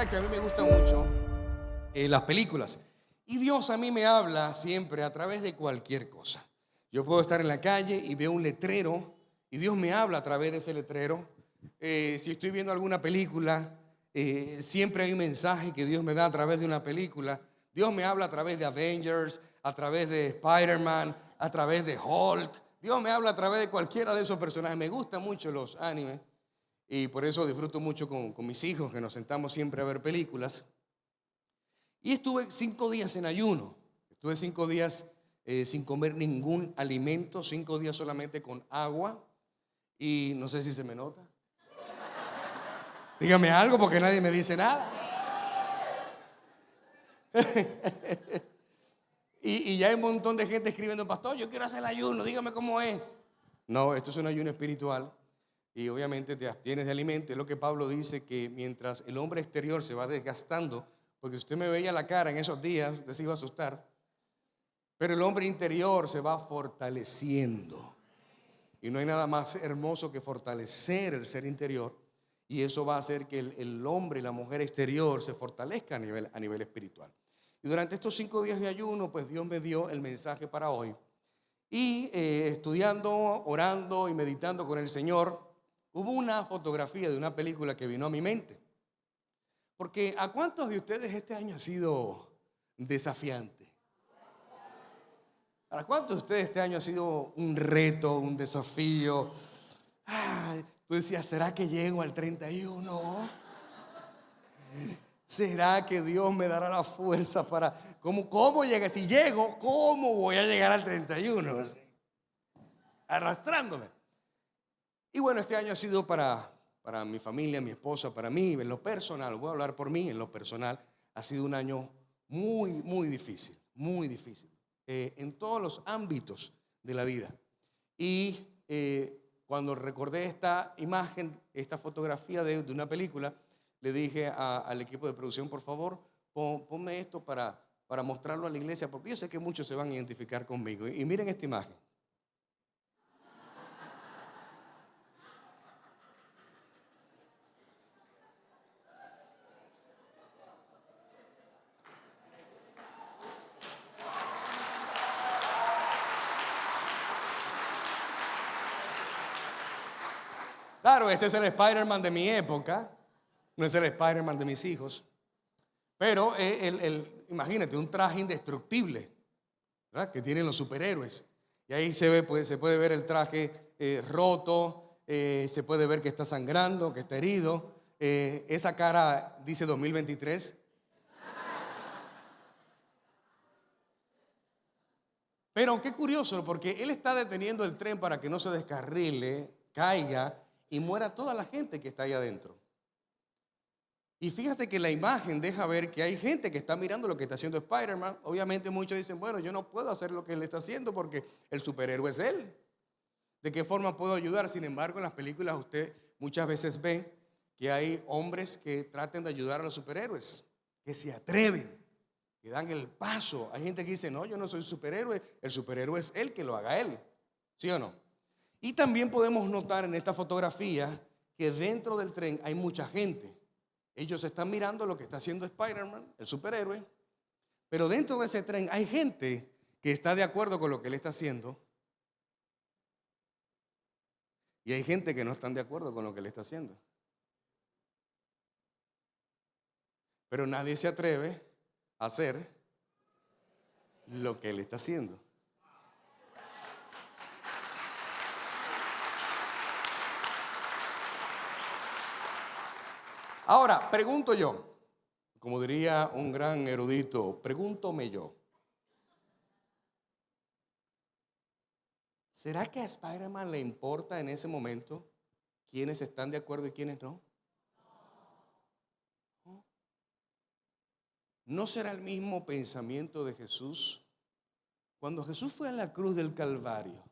sabe que a mí me gustan mucho las películas. Y Dios a mí me habla siempre a través de cualquier cosa. Yo puedo estar en la calle y veo un letrero y Dios me habla a través de ese letrero. Si estoy viendo alguna película, siempre hay un mensaje que Dios me da a través de una película. Dios me habla a través de Avengers, a través de Spider-Man, a través de Hulk. Dios me habla a través de cualquiera de esos personajes. Me gustan mucho los animes y por eso disfruto mucho con mis hijos, que nos sentamos siempre a ver películas. Y estuve 5 días en ayuno. Estuve 5 días sin comer ningún alimento, 5 días solamente con agua. Y no sé si se me nota. Dígame algo porque nadie me dice nada. y ya hay un montón de gente escribiendo: pastor, yo quiero hacer el ayuno, dígame cómo es. No, esto es un ayuno espiritual. Y obviamente te abstienes de alimento. Es lo que Pablo dice, que mientras el hombre exterior se va desgastando, porque si usted me veía la cara en esos días, usted se iba a asustar, pero el hombre interior se va fortaleciendo. Y no hay nada más hermoso que fortalecer el ser interior. Y eso va a hacer que el hombre y la mujer exterior se fortalezca a nivel espiritual. Y durante estos 5 días de ayuno, pues Dios me dio el mensaje para hoy. Y estudiando, orando y meditando con el Señor, hubo una fotografía de una película que vino a mi mente. Porque ¿a cuántos de ustedes este año ha sido desafiante? ¿Para cuántos de ustedes este año ha sido un reto, un desafío? Ay, tú decías, ¿será que llego al 31? ¿Será que Dios me dará la fuerza para... ¿Cómo llegue? Si llego, ¿cómo voy a llegar al 31? Arrastrándome. Y bueno, este año ha sido para mi familia, mi esposa, para mí, en lo personal, voy a hablar por mí, en lo personal, ha sido un año muy, muy difícil, en todos los ámbitos de la vida. Y cuando recordé esta imagen, esta fotografía de una película, le dije al equipo de producción: por favor, ponme esto para mostrarlo a la iglesia, porque yo sé que muchos se van a identificar conmigo. Y miren esta imagen. Claro, este es el Spider-Man de mi época, no es el Spider-Man de mis hijos, pero imagínate, un traje indestructible, ¿verdad?, que tienen los superhéroes. Y ahí se puede ver el traje roto, se puede ver que está sangrando, que está herido. Esa cara dice 2023. Pero qué curioso, porque él está deteniendo el tren para que no se descarrile, caiga y muera toda la gente que está ahí adentro. Y fíjate que la imagen deja ver que hay gente que está mirando lo que está haciendo Spider-Man. Obviamente muchos dicen: bueno, yo no puedo hacer lo que él está haciendo porque el superhéroe es él. ¿De qué forma puedo ayudar? Sin embargo, en las películas usted muchas veces ve que hay hombres que tratan de ayudar a los superhéroes, que se atreven, que dan el paso. Hay gente que dice: no, yo no soy superhéroe, el superhéroe es él, que lo haga él. ¿Sí o no? Y también podemos notar en esta fotografía que dentro del tren hay mucha gente. Ellos están mirando lo que está haciendo Spider-Man, el superhéroe, pero dentro de ese tren hay gente que está de acuerdo con lo que él está haciendo y hay gente que no están de acuerdo con lo que él está haciendo. Pero nadie se atreve a hacer lo que él está haciendo. Ahora, pregunto yo, como diría un gran erudito, pregúntome yo: ¿será que a Spider-Man le importa en ese momento quiénes están de acuerdo y quiénes no? ¿No será el mismo pensamiento de Jesús? Cuando Jesús fue a la cruz del Calvario,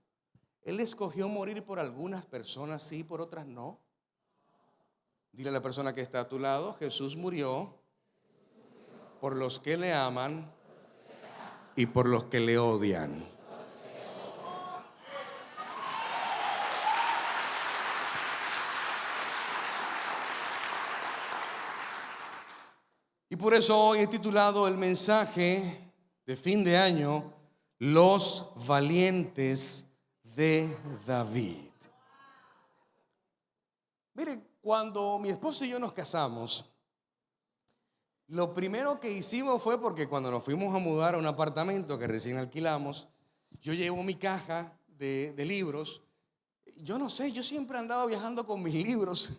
Él escogió morir por algunas personas sí, por otras no. Dile a la persona que está a tu lado: Jesús murió por los que le aman y por los que le odian. Y por eso hoy he titulado el mensaje de fin de año, Los valientes de David. Mire, cuando mi esposo y yo nos casamos, lo primero que hicimos fue porque cuando nos fuimos a mudar a un apartamento que recién alquilamos, yo llevo mi caja de libros. Yo no sé, yo siempre andaba viajando con mis libros.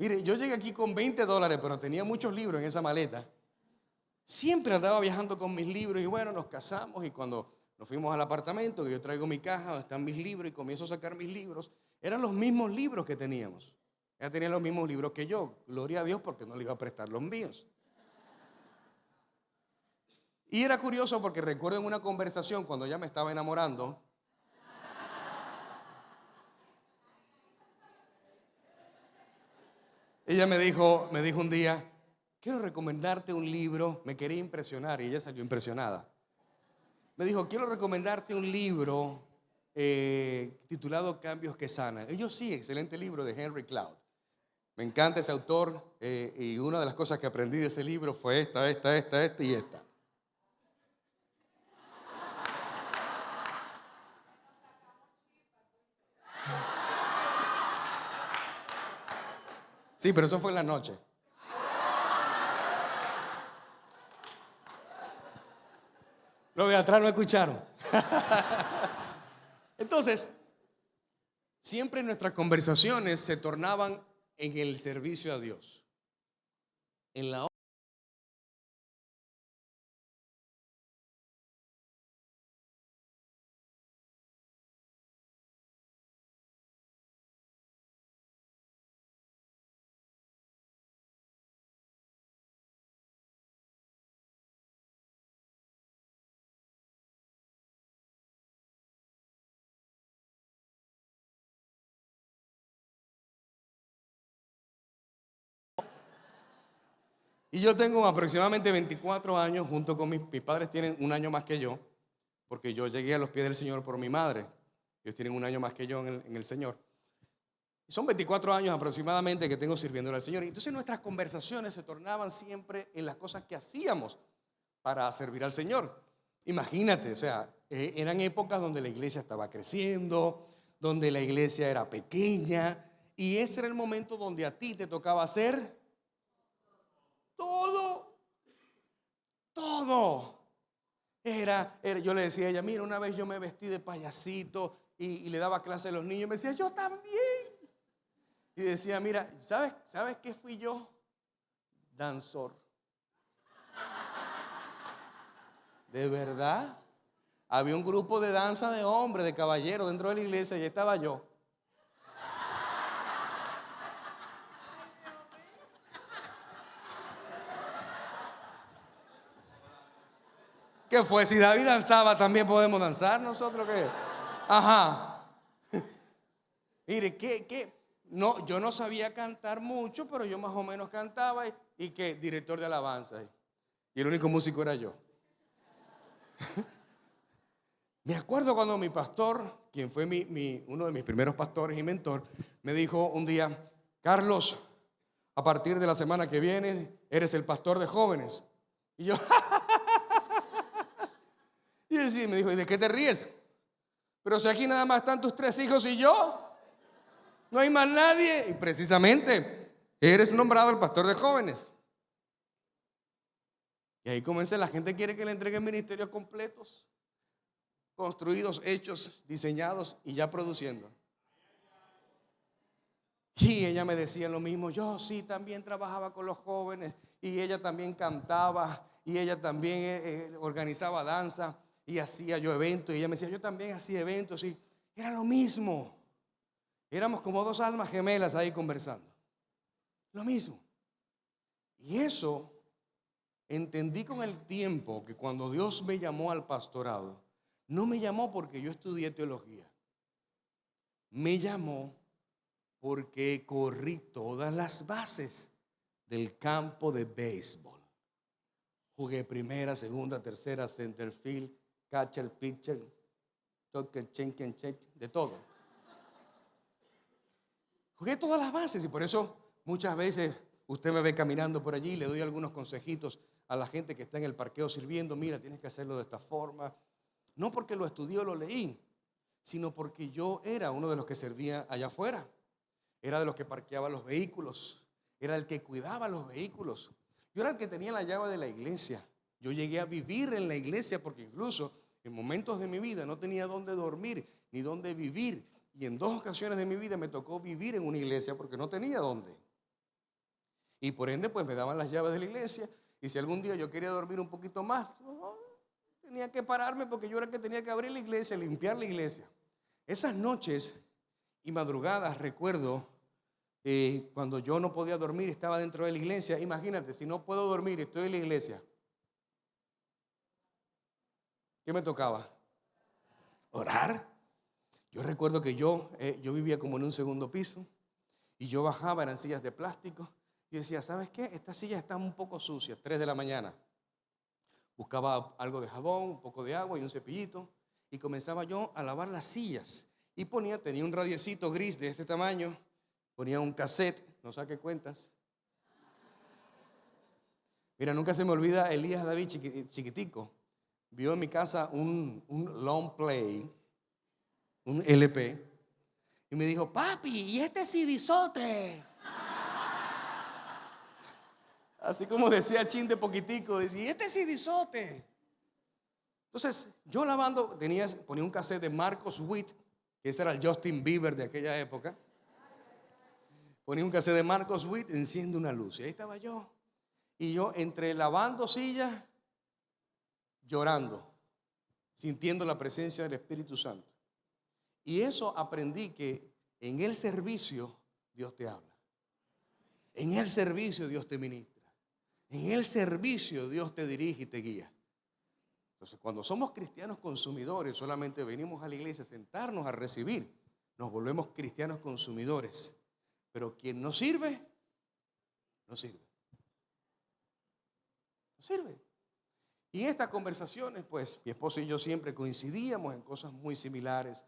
Mire, yo llegué aquí con $20, pero tenía muchos libros en esa maleta. Siempre andaba viajando con mis libros y bueno, nos casamos y cuando nos fuimos al apartamento, que yo traigo mi caja donde están mis libros y comienzo a sacar mis libros, eran los mismos libros que teníamos. Ella tenía los mismos libros que yo. Gloria a Dios porque no le iba a prestar los míos. Y era curioso porque recuerdo en una conversación cuando ella me estaba enamorando, ella me dijo un día, quiero recomendarte un libro, me quería impresionar y ella salió impresionada. Me dijo, quiero recomendarte un libro titulado Cambios que Sanan. Y yo sí, excelente libro de Henry Cloud. Me encanta ese autor y una de las cosas que aprendí de ese libro fue esta y esta. Sí, pero eso fue en la noche. Los de atrás no escucharon. Entonces, siempre nuestras conversaciones se tornaban en el servicio a Dios. En la Y yo tengo aproximadamente 24 años junto con mis padres tienen un año más que yo, porque yo llegué a los pies del Señor por mi madre. Ellos tienen un año más que yo en el Señor. Son 24 años aproximadamente que tengo sirviéndole al Señor. Y entonces nuestras conversaciones se tornaban siempre en las cosas que hacíamos para servir al Señor. Imagínate, o sea, eran épocas donde la iglesia estaba creciendo, donde la iglesia era pequeña, y ese era el momento donde a ti te tocaba hacer todo. Yo le decía a ella, mira, una vez yo me vestí de payasito y le daba clase a los niños, y me decía, yo también. Y decía, mira, ¿sabes qué fui yo? Danzor. ¿De verdad? Había un grupo de danza de hombres, de caballeros dentro de la iglesia y estaba yo. ¿Qué fue? Si David danzaba, también podemos danzar nosotros, ¿qué? Ajá. Mire, no, yo no sabía cantar mucho, pero yo más o menos cantaba y que director de alabanza. Y el único músico era yo. Me acuerdo cuando mi pastor, quien fue uno de mis primeros pastores y mentor, me dijo un día, Carlos, a partir de la semana que viene, eres el pastor de jóvenes. Y yo, y me dijo, ¿y de qué te ríes? Pero si aquí nada más están tus 3 hijos y yo, no hay más nadie. Y precisamente, eres nombrado el pastor de jóvenes. Y ahí comencé, la gente quiere que le entreguen ministerios completos, construidos, hechos, diseñados y ya produciendo. Y ella me decía lo mismo, yo sí también trabajaba con los jóvenes y ella también cantaba y ella también organizaba danza y hacía yo eventos y ella me decía, yo también hacía eventos y era lo mismo. Éramos como 2 almas gemelas ahí conversando. Lo mismo. Y eso entendí con el tiempo que cuando Dios me llamó al pastorado, no me llamó porque yo estudié teología. Me llamó porque corrí todas las bases del campo de béisbol. Jugué primera, segunda, tercera, center field, catcher, pitcher, toque, chenken, de todo. Jugué todas las bases y por eso muchas veces usted me ve caminando por allí, le doy algunos consejitos a la gente que está en el parqueo sirviendo. Mira, tienes que hacerlo de esta forma. No porque lo estudié o lo leí, sino porque yo era uno de los que servía allá afuera. Era de los que parqueaba los vehículos. Era el que cuidaba los vehículos. Yo era el que tenía la llave de la iglesia. Yo llegué a vivir en la iglesia porque incluso en momentos de mi vida no tenía dónde dormir ni dónde vivir. Y en 2 ocasiones de mi vida me tocó vivir en una iglesia porque no tenía dónde. Y por ende pues me daban las llaves de la iglesia. Y si algún día yo quería dormir un poquito más, tenía que pararme porque yo era el que tenía que abrir la iglesia, limpiar la iglesia. Esas noches y madrugadas recuerdo cuando yo no podía dormir, estaba dentro de la iglesia. Imagínate, si no puedo dormir, estoy en la iglesia. ¿Qué me tocaba? Orar. Yo recuerdo que yo vivía como en un segundo piso y yo bajaba, eran sillas de plástico. Y decía, ¿sabes qué? Estas sillas están un poco sucias, 3 de la mañana. Buscaba algo de jabón, un poco de agua y un cepillito. Y comenzaba yo a lavar las sillas. Y tenía un radiecito gris de este tamaño. Ponía un cassette, no saqué cuentas. Mira, nunca se me olvida Elías David chiquitico. Vio en mi casa un long play, un LP. Y me dijo, papi, ¿y este CDzote? Así como decía Chin de poquitico, decía, ¿y este CDzote? Entonces, yo lavando, ponía un cassette de Marcos Witt, que ese era el Justin Bieber de aquella época. Ponía un cassette de Marcos Witt, enciende una luz. Y ahí estaba yo. Y yo entre lavando sillas, llorando, sintiendo la presencia del Espíritu Santo. Y eso aprendí, que en el servicio Dios te habla. En el servicio Dios te ministra. En el servicio Dios te dirige y te guía. Entonces, cuando somos cristianos consumidores, solamente venimos a la iglesia a sentarnos a recibir. Nos volvemos cristianos consumidores. Pero quien no sirve, no sirve. No sirve. Y en estas conversaciones, pues, mi esposa y yo siempre coincidíamos en cosas muy similares.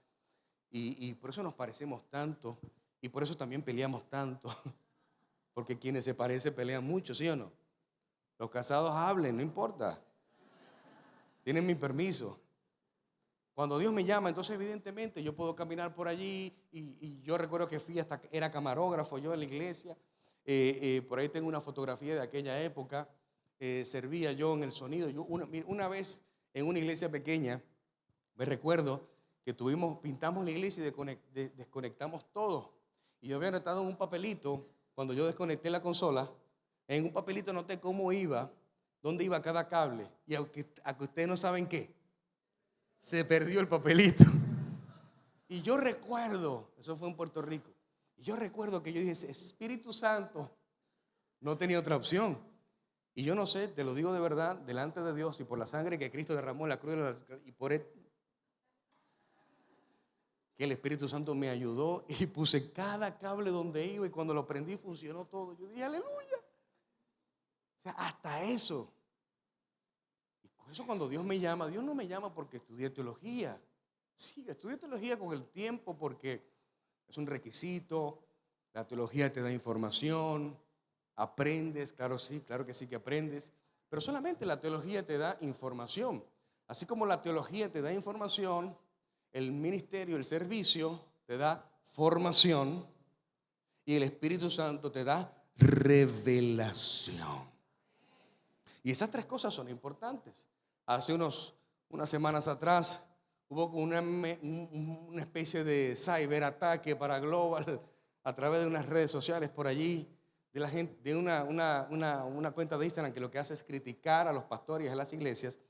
Y por eso nos parecemos tanto. Y por eso también peleamos tanto. Porque quienes se parecen pelean mucho, ¿sí o no? Los casados hablen, no importa. Tienen mi permiso. Cuando Dios me llama, entonces evidentemente yo puedo caminar por allí. Y yo recuerdo que era camarógrafo yo en la iglesia. Por ahí tengo una fotografía de aquella época. Servía yo en el sonido. Una vez en una iglesia pequeña, me recuerdo que pintamos la iglesia y desconectamos todo. Y yo había anotado en un papelito, cuando yo desconecté la consola, en un papelito anoté cómo iba, dónde iba cada cable. Y aunque ustedes no saben qué, se perdió el papelito. Y yo recuerdo, eso fue en Puerto Rico, y yo recuerdo que yo dije, Espíritu Santo, no tenía otra opción. Y yo no sé, te lo digo de verdad, delante de Dios y por la sangre que Cristo derramó en la cruz y por él, que el Espíritu Santo me ayudó y puse cada cable donde iba, y cuando lo prendí funcionó todo. Yo dije, aleluya. O sea, hasta eso. Y por eso cuando Dios me llama, Dios no me llama porque estudié teología. Sí, estudié teología con el tiempo porque es un requisito. La teología te da información, aprendes, claro que sí que aprendes. Pero solamente la teología te da información. Así como la teología te da información, el ministerio, el servicio te da formación y el Espíritu Santo te da revelación. Y esas 3 cosas son importantes. Hace unas semanas atrás hubo una especie de ciberataque para Global a través de unas redes sociales por allí, de la gente, de una cuenta de Instagram que lo que hace es criticar a los pastores y a las iglesias.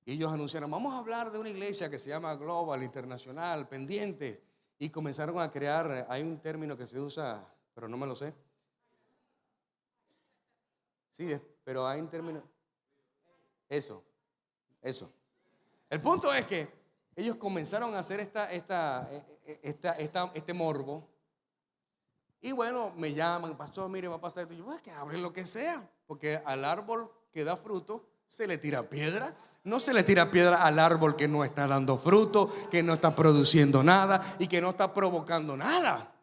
Y ellos anunciaron, vamos a hablar de una iglesia que se llama Global, Internacional, pendiente. Y comenzaron a crear, hay un término que se usa, pero no me lo sé. Sí, pero hay un término. Eso. El punto es que ellos comenzaron a hacer este morbo. Y bueno, me llaman, pastor, mire, va a pasar esto. Y yo, pues que abren lo que sea, porque al árbol que da fruto se le tira piedra. No se le tira piedra al árbol que no está dando fruto, que no está produciendo nada y que no está provocando nada.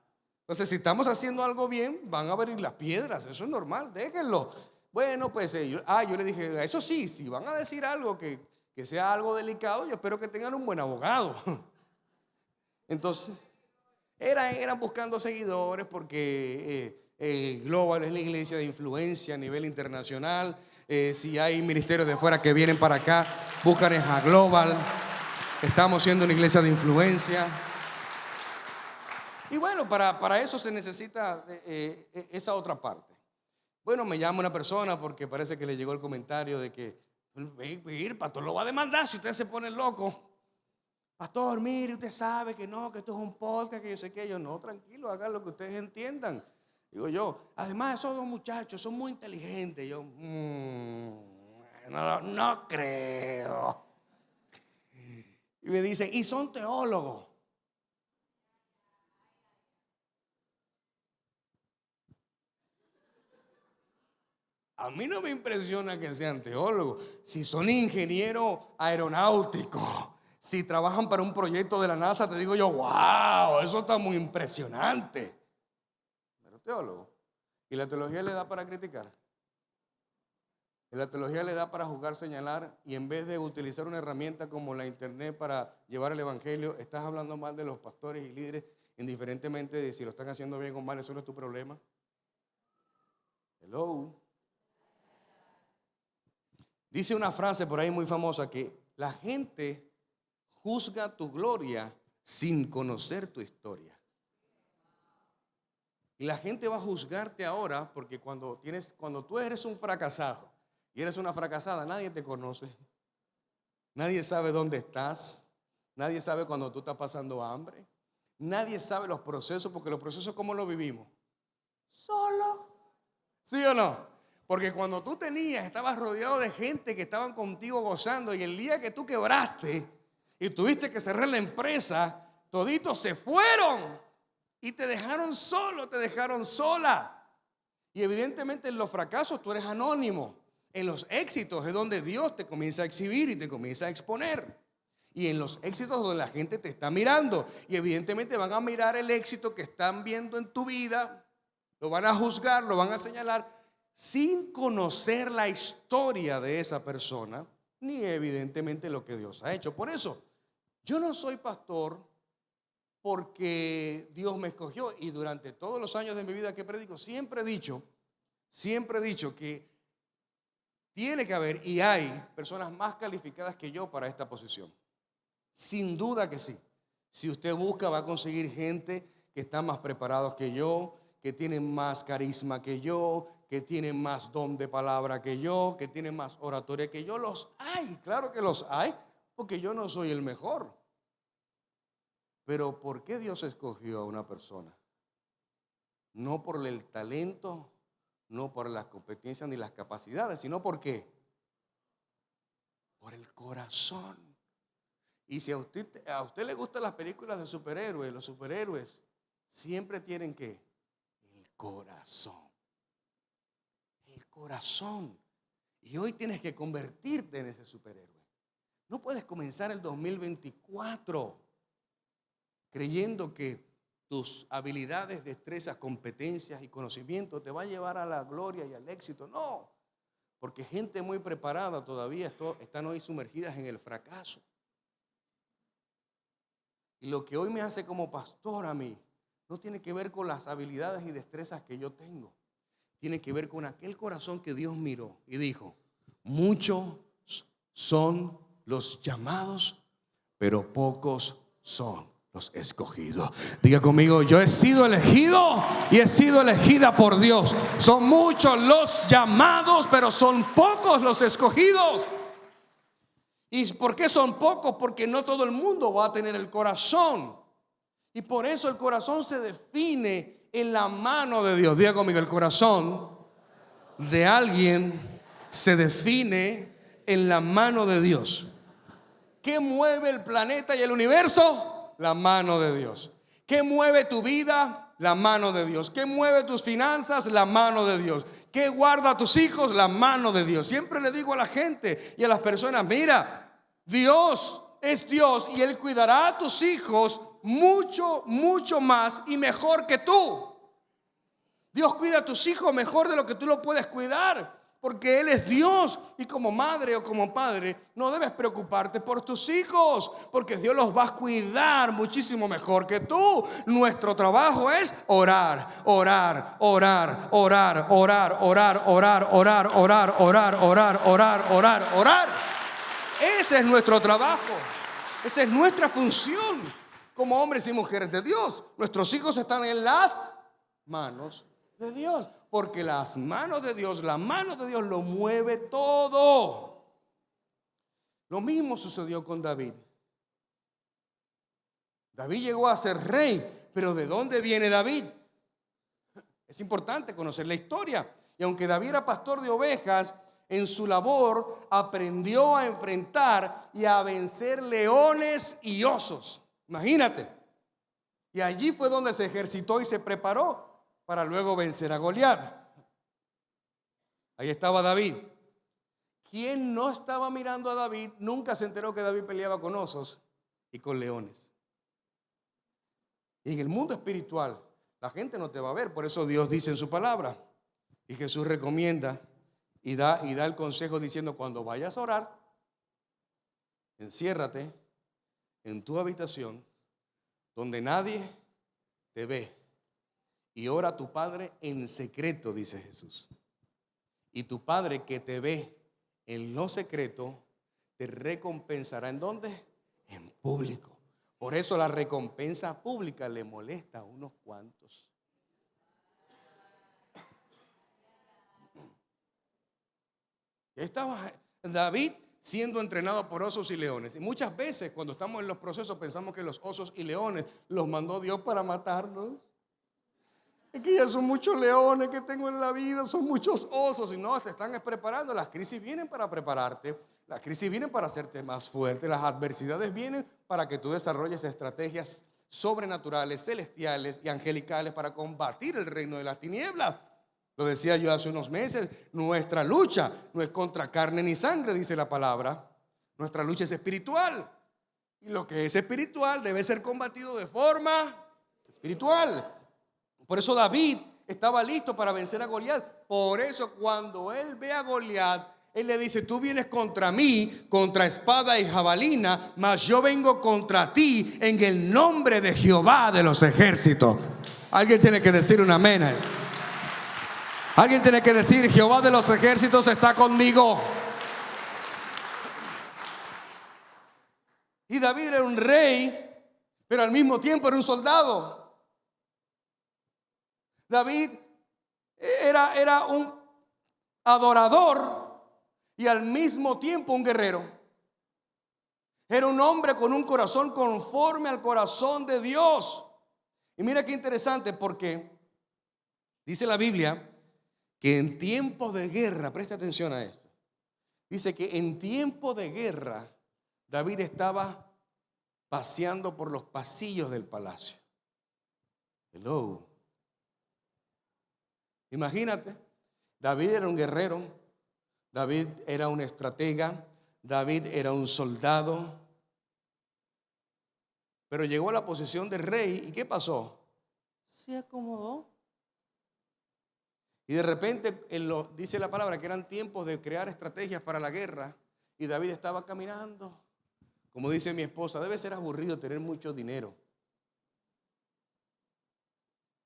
Entonces, si estamos haciendo algo bien, van a venir las piedras, eso es normal, déjenlo. Bueno, pues yo le dije, eso sí, si van a decir algo que sea algo delicado, yo espero que tengan un buen abogado. Entonces, eran buscando seguidores porque Global es la iglesia de influencia a nivel internacional. Si hay ministerios de fuera que vienen para acá, buscan a Global. Estamos siendo una iglesia de influencia. Y bueno, para eso se necesita esa otra parte. Bueno, me llama una persona porque parece que le llegó el comentario de que el pastor lo va a demandar si usted se pone loco. Pastor, mire, usted sabe que no, que esto es un podcast, que yo sé que yo no, tranquilo, hagan lo que ustedes entiendan. Digo yo, además esos dos muchachos son muy inteligentes. Yo, no creo. Y me dicen, y son teólogos. A mí no me impresiona que sean teólogos. Si son ingenieros aeronáuticos, si trabajan para un proyecto de la NASA, te digo yo, wow, eso está muy impresionante. Pero teólogo. ¿Y la teología le da para criticar? ¿Y la teología le da para juzgar, señalar? Y en vez de utilizar una herramienta como la internet para llevar el evangelio, estás hablando mal de los pastores y líderes, indiferentemente de si lo están haciendo bien o mal, eso no es tu problema. Hello. Dice una frase por ahí muy famosa que la gente juzga tu gloria sin conocer tu historia. Y la gente va a juzgarte ahora porque cuando tú eres un fracasado y eres una fracasada, nadie te conoce. Nadie sabe dónde estás. Nadie sabe cuando tú estás pasando hambre. Nadie sabe los procesos, porque los procesos, ¿cómo los vivimos? Solo. ¿Sí o no? Porque cuando tú estabas rodeado de gente que estaban contigo gozando, y el día que tú quebraste y tuviste que cerrar la empresa, toditos se fueron y te dejaron solo, te dejaron sola. Y evidentemente en los fracasos tú eres anónimo. En los éxitos es donde Dios te comienza a exhibir y te comienza a exponer. Y en los éxitos donde la gente te está mirando. Y evidentemente van a mirar el éxito que están viendo en tu vida, lo van a juzgar, lo van a señalar, sin conocer la historia de esa persona, ni evidentemente lo que Dios ha hecho. Por eso, yo no soy pastor porque Dios me escogió. Y durante todos los años de mi vida que predico, siempre he dicho que tiene que haber y hay personas más calificadas que yo para esta posición. Sin duda que sí. Si usted busca, va a conseguir gente que está más preparados que yo, que tienen más carisma que yo, que tienen más don de palabra que yo, que tienen más oratoria que yo. Los hay, claro que los hay, porque yo no soy el mejor. Pero ¿por qué Dios escogió a una persona? No por el talento, no por las competencias ni las capacidades, sino ¿por qué? Por el corazón. Y si a usted le gustan las películas de superhéroes, los superhéroes siempre tienen ¿qué? El corazón. El corazón. Y hoy tienes que convertirte en ese superhéroe. No puedes comenzar el 2024 creyendo que tus habilidades, destrezas, competencias y conocimientos te va a llevar a la gloria y al éxito. No, porque gente muy preparada todavía están hoy sumergidas en el fracaso. Y lo que hoy me hace como pastor a mí no tiene que ver con las habilidades y destrezas que yo tengo. Tiene que ver con aquel corazón que Dios miró y dijo: muchos son los llamados, pero pocos son los escogidos. Diga conmigo: yo he sido elegido y he sido elegida por Dios. Son muchos los llamados, pero son pocos los escogidos. ¿Y por qué son pocos? Porque no todo el mundo va a tener el corazón. Y por eso el corazón se define en la mano de Dios. Diga conmigo: el corazón de alguien se define en la mano de Dios. ¿Qué mueve el planeta y el universo? La mano de Dios. ¿Qué mueve tu vida? La mano de Dios. ¿Qué mueve tus finanzas? La mano de Dios. ¿Qué guarda a tus hijos? La mano de Dios. Siempre le digo a la gente y a las personas: mira, Dios es Dios y Él cuidará a tus hijos mucho, mucho más y mejor que tú. Dios cuida a tus hijos mejor de lo que tú lo puedes cuidar, porque Él es Dios. Y como madre o como padre no debes preocuparte por tus hijos, porque Dios los va a cuidar muchísimo mejor que tú. Nuestro trabajo es orar, orar, orar, orar, orar, orar, orar, orar, orar, orar, orar, orar, orar, orar. Ese es nuestro trabajo. Esa es nuestra función como hombres y mujeres de Dios. Nuestros hijos están en las manos de Dios, porque las manos de Dios, la mano de Dios lo mueve todo. Lo mismo sucedió con David. David llegó a ser rey, pero ¿de dónde viene David? Es importante conocer la historia. Y aunque David era pastor de ovejas, en su labor aprendió a enfrentar y a vencer leones y osos. Imagínate. Y allí fue donde se ejercitó y se preparó para luego vencer a Goliat. Ahí estaba David. ¿Quién no estaba mirando a David? Nunca se enteró que David peleaba con osos y con leones. Y en el mundo espiritual la gente no te va a ver. Por eso Dios dice en su palabra, y Jesús recomienda y da el consejo diciendo: cuando vayas a orar, enciérrate en tu habitación donde nadie te ve, y ora a tu Padre en secreto, dice Jesús. Y tu Padre que te ve en lo secreto te recompensará. ¿En dónde? En público. Por eso la recompensa pública le molesta a unos cuantos. Estaba David siendo entrenado por osos y leones. Y muchas veces cuando estamos en los procesos pensamos que los osos y leones los mandó Dios para matarnos. Es que ya son muchos leones que tengo en la vida, son muchos osos. Y no, te están preparando. Las crisis vienen para prepararte. Las crisis vienen para hacerte más fuerte. Las adversidades vienen para que tú desarrolles estrategias sobrenaturales, celestiales y angelicales para combatir el reino de las tinieblas. Lo decía yo hace unos meses, nuestra lucha no es contra carne ni sangre, dice la palabra. Nuestra lucha es espiritual. Y lo que es espiritual debe ser combatido de forma espiritual. Por eso David estaba listo para vencer a Goliat. Por eso cuando él ve a Goliat, él le dice: tú vienes contra mí, contra espada y jabalina, mas yo vengo contra ti en el nombre de Jehová de los ejércitos. Alguien tiene que decir un amén a eso. Alguien tiene que decir: Jehová de los ejércitos está conmigo. Y David era un rey, pero al mismo tiempo era un soldado. David era un adorador y al mismo tiempo un guerrero. Era un hombre con un corazón conforme al corazón de Dios. Y mira qué interesante, porque dice la Biblia que en tiempo de guerra, presta atención a esto, dice que en tiempo de guerra David estaba paseando por los pasillos del palacio. Hello. Imagínate, David era un guerrero, David era un estratega, David era un soldado, pero llegó a la posición de rey. ¿Y qué pasó? Se acomodó. Y de repente, dice la palabra que eran tiempos de crear estrategias para la guerra. Y David estaba caminando. Como dice mi esposa, debe ser aburrido tener mucho dinero.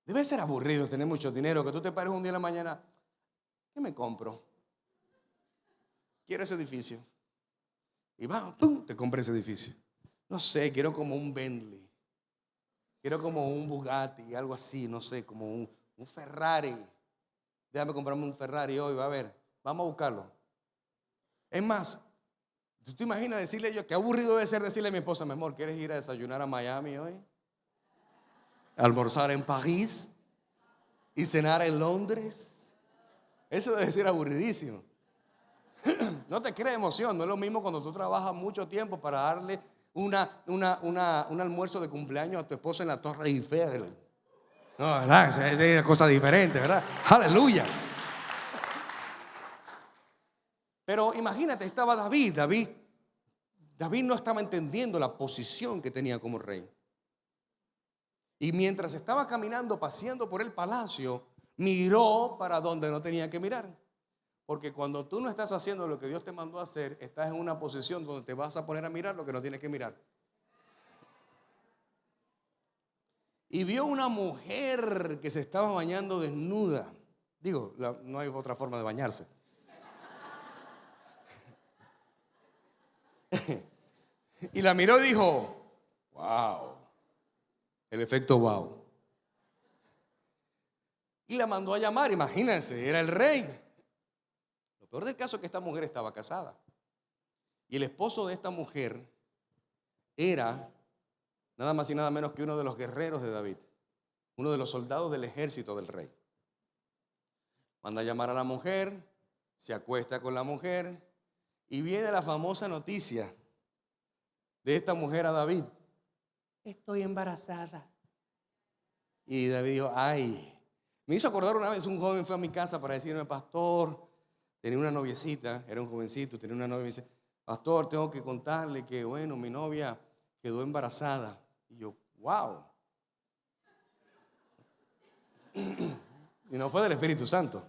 Debe ser aburrido tener mucho dinero, que tú te pares un día en la mañana: ¿qué me compro? Quiero ese edificio. Y va, ¡pum!, te compra ese edificio. No sé, quiero como un Bentley. Quiero como un Bugatti, algo así, no sé, como un Ferrari. Déjame comprarme un Ferrari hoy, va a ver, vamos a buscarlo. Es más, ¿tú te imaginas decirle yo, qué aburrido debe ser decirle a mi esposa: mi amor, ¿quieres ir a desayunar a Miami hoy? Almorzar en París y cenar en Londres. Eso debe ser aburridísimo. No te crea emoción. No es lo mismo cuando tú trabajas mucho tiempo para darle un almuerzo de cumpleaños a tu esposa en la Torre Eiffel. No, ¿verdad? Es una cosa diferente, ¿verdad? Aleluya. Pero imagínate, estaba David. David no estaba entendiendo la posición que tenía como rey. Y mientras estaba caminando, paseando por el palacio, miró para donde no tenía que mirar. Porque cuando tú no estás haciendo lo que Dios te mandó a hacer, estás en una posición donde te vas a poner a mirar lo que no tienes que mirar. Y vio una mujer que se estaba bañando desnuda. Digo, no hay otra forma de bañarse. Y la miró y dijo, wow, el efecto wow. Y la mandó a llamar, imagínense, era el rey. Lo peor del caso es que esta mujer estaba casada. Y el esposo de esta mujer era nada más y nada menos que uno de los guerreros de David, uno de los soldados del ejército del rey. Manda a llamar a la mujer, se acuesta con la mujer y viene la famosa noticia de esta mujer a David. Estoy embarazada. Y David dijo, ay. Me hizo acordar una vez, un joven fue a mi casa para decirme, pastor, tenía una noviecita, era un jovencito, tenía una novia y me dice, pastor, tengo que contarle que, bueno, mi novia quedó embarazada. Y yo, wow. Y no fue del Espíritu Santo.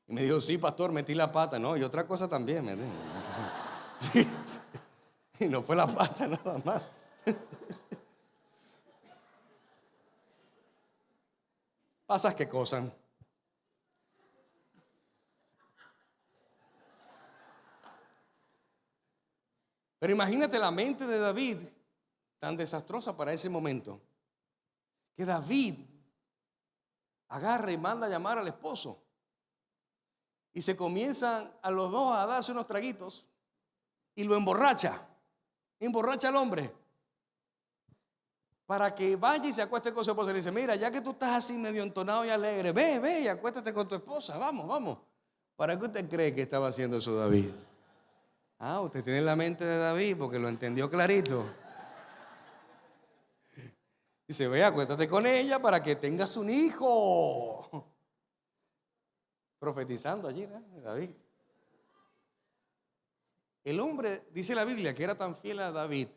Y me dijo, sí, pastor, metí la pata. No, y otra cosa también, ¿me entiendes? Sí. Y no fue la pata nada más. Pasas que cosas. Pero imagínate la mente de David tan desastrosa para ese momento, que David agarra y manda a llamar al esposo y se comienzan a los dos a darse unos traguitos y lo emborracha al hombre para que vaya y se acueste con su esposa. Y le dice, mira, ya que tú estás así medio entonado y alegre, ve y acuéstate con tu esposa, vamos. ¿Para qué usted cree que estaba haciendo eso David? Ah, usted tiene la mente de David porque lo entendió clarito. Dice, ve, acuéstate con ella para que tengas un hijo. Profetizando allí, ¿no? David. El hombre, dice la Biblia, que era tan fiel a David,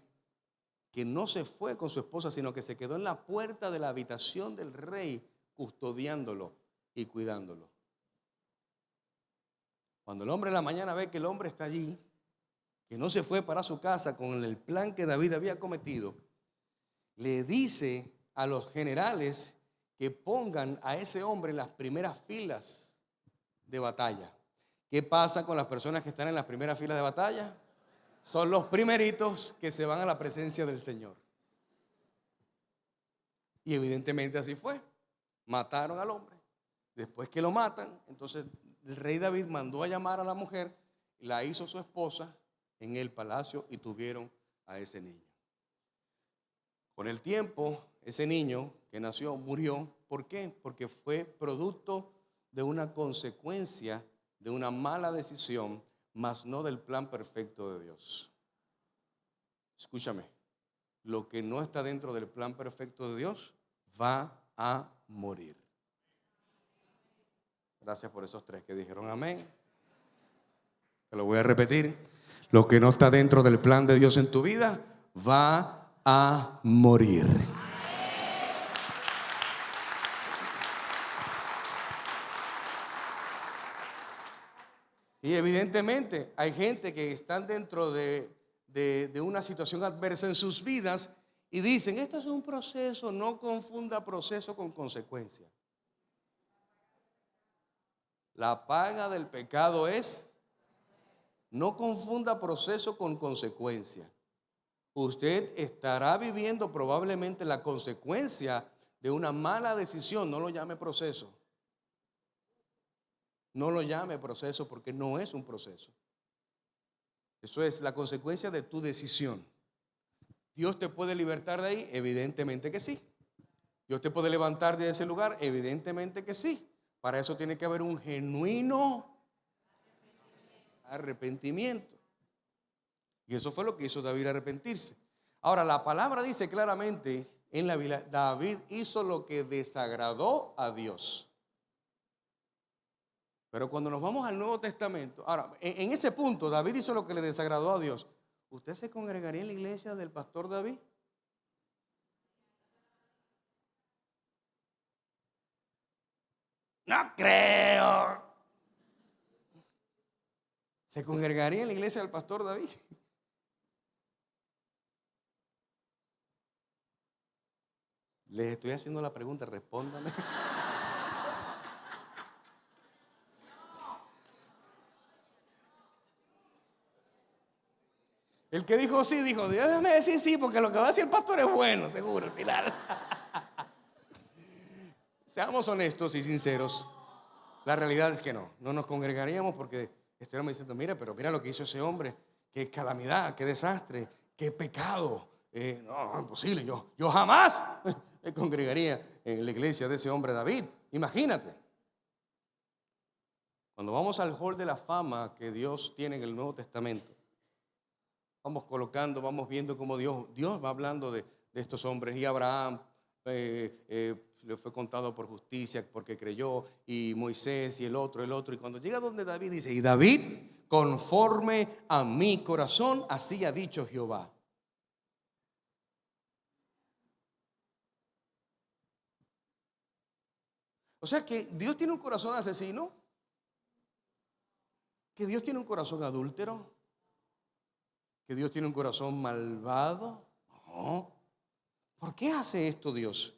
que no se fue con su esposa, sino que se quedó en la puerta de la habitación del rey, custodiándolo y cuidándolo. Cuando el hombre en la mañana ve que el hombre está allí, que no se fue para su casa con el plan que David había cometido, le dice a los generales que pongan a ese hombre en las primeras filas de batalla. ¿Qué pasa con las personas que están en las primeras filas de batalla? Son los primeritos que se van a la presencia del Señor. Y evidentemente así fue. Mataron al hombre. Después que lo matan, entonces el rey David mandó a llamar a la mujer, la hizo su esposa en el palacio y tuvieron a ese niño. Con el tiempo, ese niño que nació murió. ¿Por qué? Porque fue producto de una consecuencia de una mala decisión, mas no del plan perfecto de Dios. Escúchame, lo que no está dentro del plan perfecto de Dios va a morir. Gracias por esos tres que dijeron amén. Te lo voy a repetir. Lo que no está dentro del plan de Dios en tu vida va a morir. Y evidentemente hay gente que están dentro de una situación adversa en sus vidas y dicen, esto es un proceso, no confunda proceso con consecuencia. La paga del pecado es, no confunda proceso con consecuencia. Usted estará viviendo probablemente la consecuencia de una mala decisión, no lo llame proceso. No lo llame proceso porque no es un proceso. Eso es la consecuencia de tu decisión. ¿Dios te puede libertar de ahí? Evidentemente que sí. ¿Dios te puede levantar de ese lugar? Evidentemente que sí. Para eso tiene que haber un genuino arrepentimiento. Y eso fue lo que hizo David, arrepentirse. Ahora, la palabra dice claramente en la Biblia, David hizo lo que desagradó a Dios. Pero cuando nos vamos al Nuevo Testamento, ahora, en ese punto, David hizo lo que le desagradó a Dios. ¿Usted se congregaría en la iglesia del pastor David? No creo. ¿Se congregaría en la iglesia del pastor David? Les estoy haciendo la pregunta, respóndame. El que dijo sí, dijo, déjame decir sí, porque lo que va a decir el pastor es bueno, seguro, al final. Seamos honestos y sinceros. La realidad es que no nos congregaríamos porque estuviéramos diciendo, mira, pero mira lo que hizo ese hombre, qué calamidad, qué desastre, qué pecado. No, imposible, yo jamás me congregaría en la iglesia de ese hombre David. Imagínate. Cuando vamos al hall de la fama que Dios tiene en el Nuevo Testamento, vamos colocando, vamos viendo cómo Dios va hablando de estos hombres. Y Abraham le fue contado por justicia porque creyó, y Moisés y el otro. Y cuando llega donde David dice, y David, conforme a mi corazón, así ha dicho Jehová. O sea que Dios tiene un corazón asesino, que Dios tiene un corazón adúltero, que Dios tiene un corazón malvado. No. ¿Por qué hace esto Dios?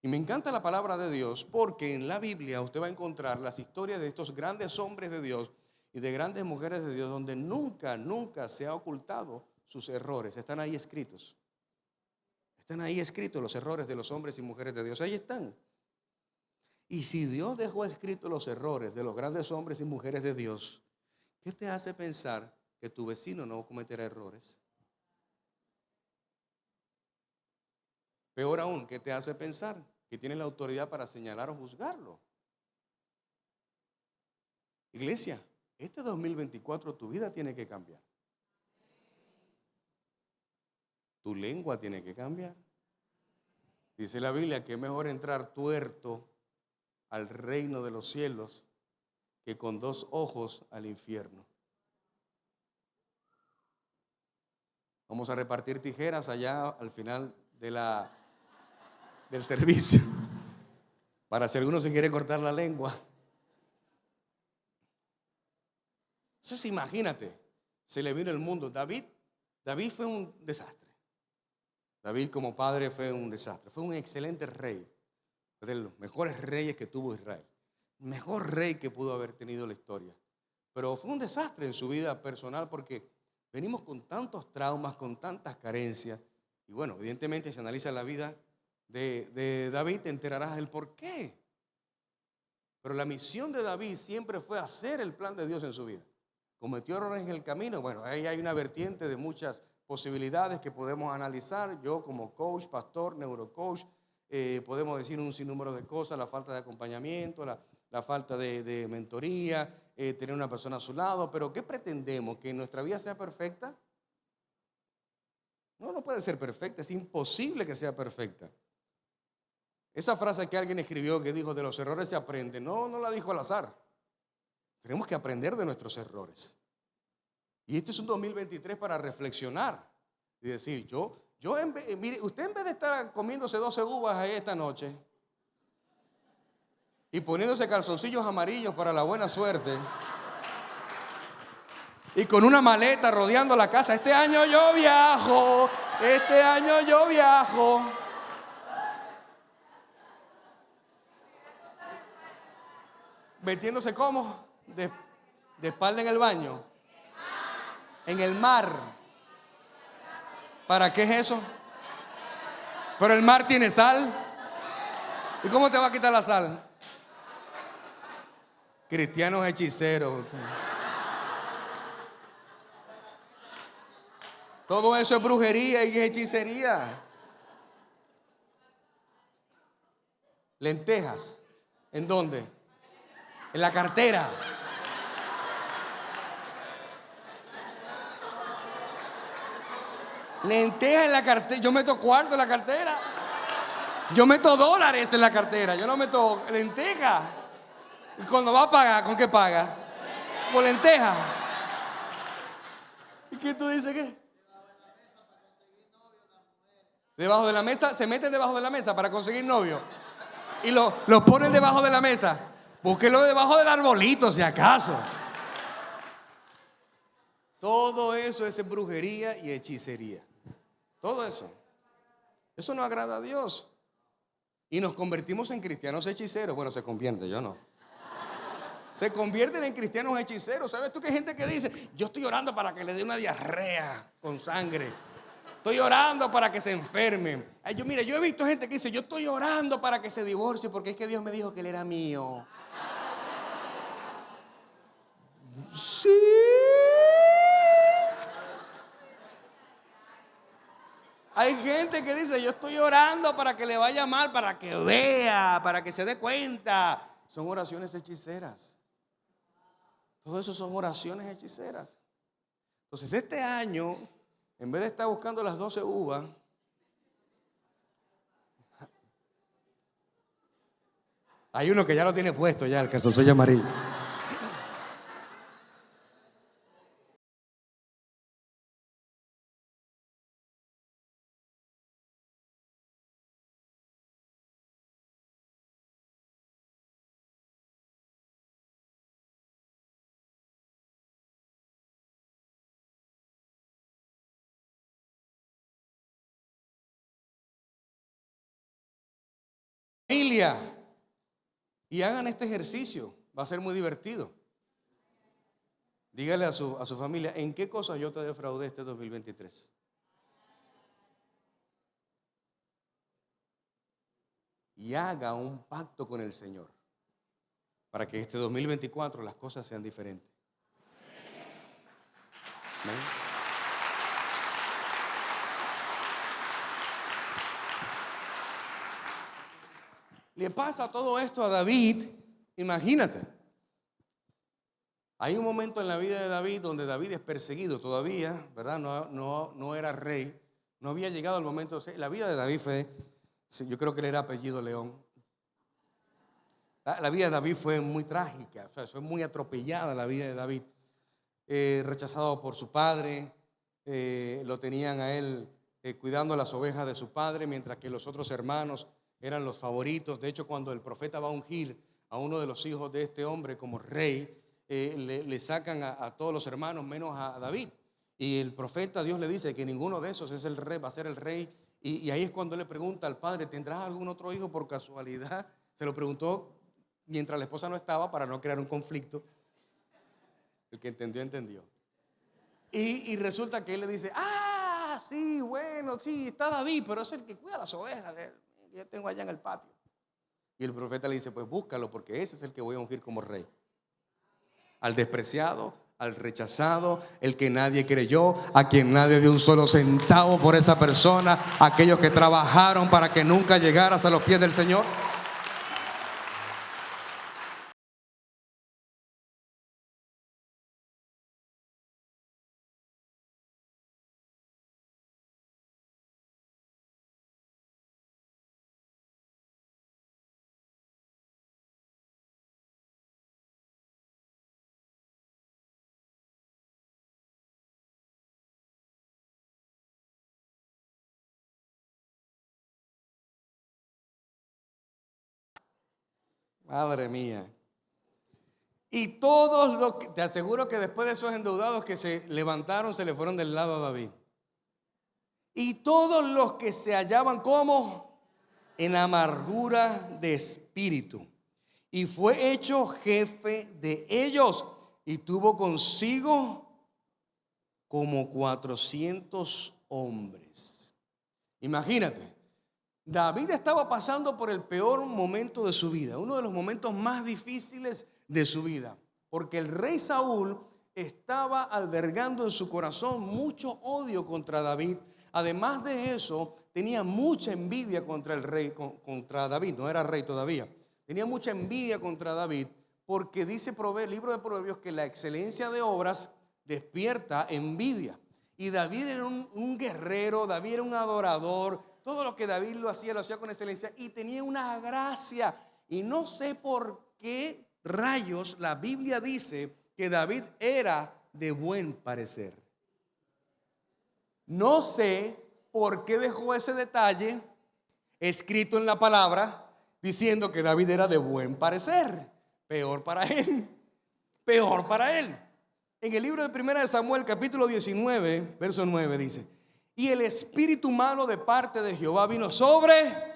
Y me encanta la palabra de Dios porque en la Biblia usted va a encontrar las historias de estos grandes hombres de Dios y de grandes mujeres de Dios donde nunca se ha ocultado sus errores. Están ahí escritos. Están ahí escritos los errores de los hombres y mujeres de Dios. Ahí están. Y si Dios dejó escritos los errores de los grandes hombres y mujeres de Dios, ¿qué te hace pensar que tu vecino no cometerá errores? Peor aún, ¿qué te hace pensar que tienes la autoridad para señalar o juzgarlo? Iglesia, este 2024 tu vida tiene que cambiar. Tu lengua tiene que cambiar. Dice la Biblia que es mejor entrar tuerto al reino de los cielos que con 2 ojos al infierno. Vamos a repartir tijeras allá al final del servicio, para si alguno se quiere cortar la lengua. Entonces imagínate, se le vino el mundo. David fue un desastre. David como padre fue un desastre. Fue un excelente rey, de los mejores reyes que tuvo Israel, mejor rey que pudo haber tenido la historia. Pero fue un desastre en su vida personal porque venimos con tantos traumas, con tantas carencias. Y bueno, evidentemente si analizas la vida de David te enterarás del por qué. Pero la misión de David siempre fue hacer el plan de Dios en su vida. ¿Cometió errores en el camino? Bueno, ahí hay una vertiente de muchas posibilidades que podemos analizar. Yo como coach, pastor, neurocoach, podemos decir un sinnúmero de cosas: la falta de acompañamiento, la falta de mentoría, tener una persona a su lado. Pero ¿qué pretendemos? ¿Que nuestra vida sea perfecta? No puede ser perfecta, es imposible que sea perfecta. Esa frase que alguien escribió que dijo, de los errores se aprende, no la dijo al azar. Tenemos que aprender de nuestros errores. Y este es un 2023 para reflexionar y decir, mire, usted en vez de estar comiéndose 12 uvas ahí esta noche y poniéndose calzoncillos amarillos para la buena suerte y con una maleta rodeando la casa, este año yo viajo. Metiéndose ¿cómo? De espalda en el baño. En el mar. ¿Para qué es eso? Pero el mar tiene sal. ¿Y cómo te va a quitar la sal? Cristianos hechiceros. Todo eso es brujería y hechicería. Lentejas. ¿En dónde? En la cartera. Lentejas en la cartera. Yo meto cuarto en la cartera. Yo meto dólares en la cartera. Yo no meto lentejas. ¿Y cuando va a pagar, con qué paga? Con lentejas. ¿Y qué tú dices qué? Debajo de la mesa. Se meten debajo de la mesa para conseguir novio. Y los ponen debajo de la mesa. Búsquelo debajo del arbolito, si acaso. Todo eso es brujería y hechicería. Todo eso. Eso no agrada a Dios. Y nos convertimos en cristianos hechiceros. Bueno, se convierte, yo no. Se convierten en cristianos hechiceros. ¿Sabes tú que hay gente que dice, yo estoy orando para que le dé una diarrea con sangre? Estoy orando para que se enfermen. Ay, yo he visto gente que dice, yo estoy orando para que se divorcie porque es que Dios me dijo que él era mío. Sí. Hay gente que dice, yo estoy orando para que le vaya mal, para que vea, para que se dé cuenta. Son oraciones hechiceras. Todo eso son oraciones hechiceras. Entonces este año, en vez de estar buscando las 12 uvas, hay uno que ya lo tiene puesto ya, el calzoncillo amarillo. Familia, y hagan este ejercicio, va a ser muy divertido. Dígale a su familia, ¿en qué cosas yo te defraudé este 2023? Y haga un pacto con el Señor para que este 2024 las cosas sean diferentes. ¿Ven? Le pasa todo esto a David, imagínate. Hay un momento en la vida de David donde David es perseguido todavía, ¿verdad? No era rey, no había llegado el momento de ser. La vida de David fue, yo creo que él era apellido León. La vida de David fue muy trágica, o sea, fue muy atropellada la vida de David. Rechazado por su padre, lo tenían a él cuidando las ovejas de su padre, mientras que los otros hermanos eran los favoritos. De hecho, cuando el profeta va a ungir a uno de los hijos de este hombre como rey, le sacan a todos los hermanos menos a David. Y el profeta, Dios le dice que ninguno de esos es el rey, va a ser el rey. Y ahí es cuando él le pregunta al padre, ¿tendrás algún otro hijo por casualidad? Se lo preguntó mientras la esposa no estaba para no crear un conflicto. El que entendió, entendió. Y resulta que él le dice, sí, bueno, sí, está David, pero es el que cuida las ovejas que yo tengo allá en el patio. Y el profeta le dice, pues búscalo porque ese es el que voy a ungir como rey. Al despreciado, al rechazado, el que nadie creyó, a quien nadie dio un solo centavo por esa persona, aquellos que trabajaron para que nunca llegaras a los pies del Señor. Madre mía. Y todos los que, te aseguro que después de esos endeudados que se levantaron, se le fueron del lado a David. Y todos los que se hallaban como en amargura de espíritu. Y fue hecho jefe de ellos. Y tuvo consigo como 400 hombres. Imagínate. David estaba pasando por el peor momento de su vida, uno de los momentos más difíciles de su vida, porque el rey Saúl estaba albergando en su corazón mucho odio contra David. Además de eso, tenía mucha envidia contra el rey, contra David, no era rey todavía. Tenía mucha envidia contra David, porque dice el libro de Proverbios que la excelencia de obras despierta envidia. Y David era un guerrero, David era un adorador. Todo lo que David lo hacía con excelencia y tenía una gracia. Y no sé por qué rayos la Biblia dice que David era de buen parecer. No sé por qué dejó ese detalle escrito en la palabra diciendo que David era de buen parecer. peor para él. Peor para él. En el libro de Primera de Samuel, capítulo 19, verso 9 dice: y el espíritu malo de parte de Jehová vino sobre...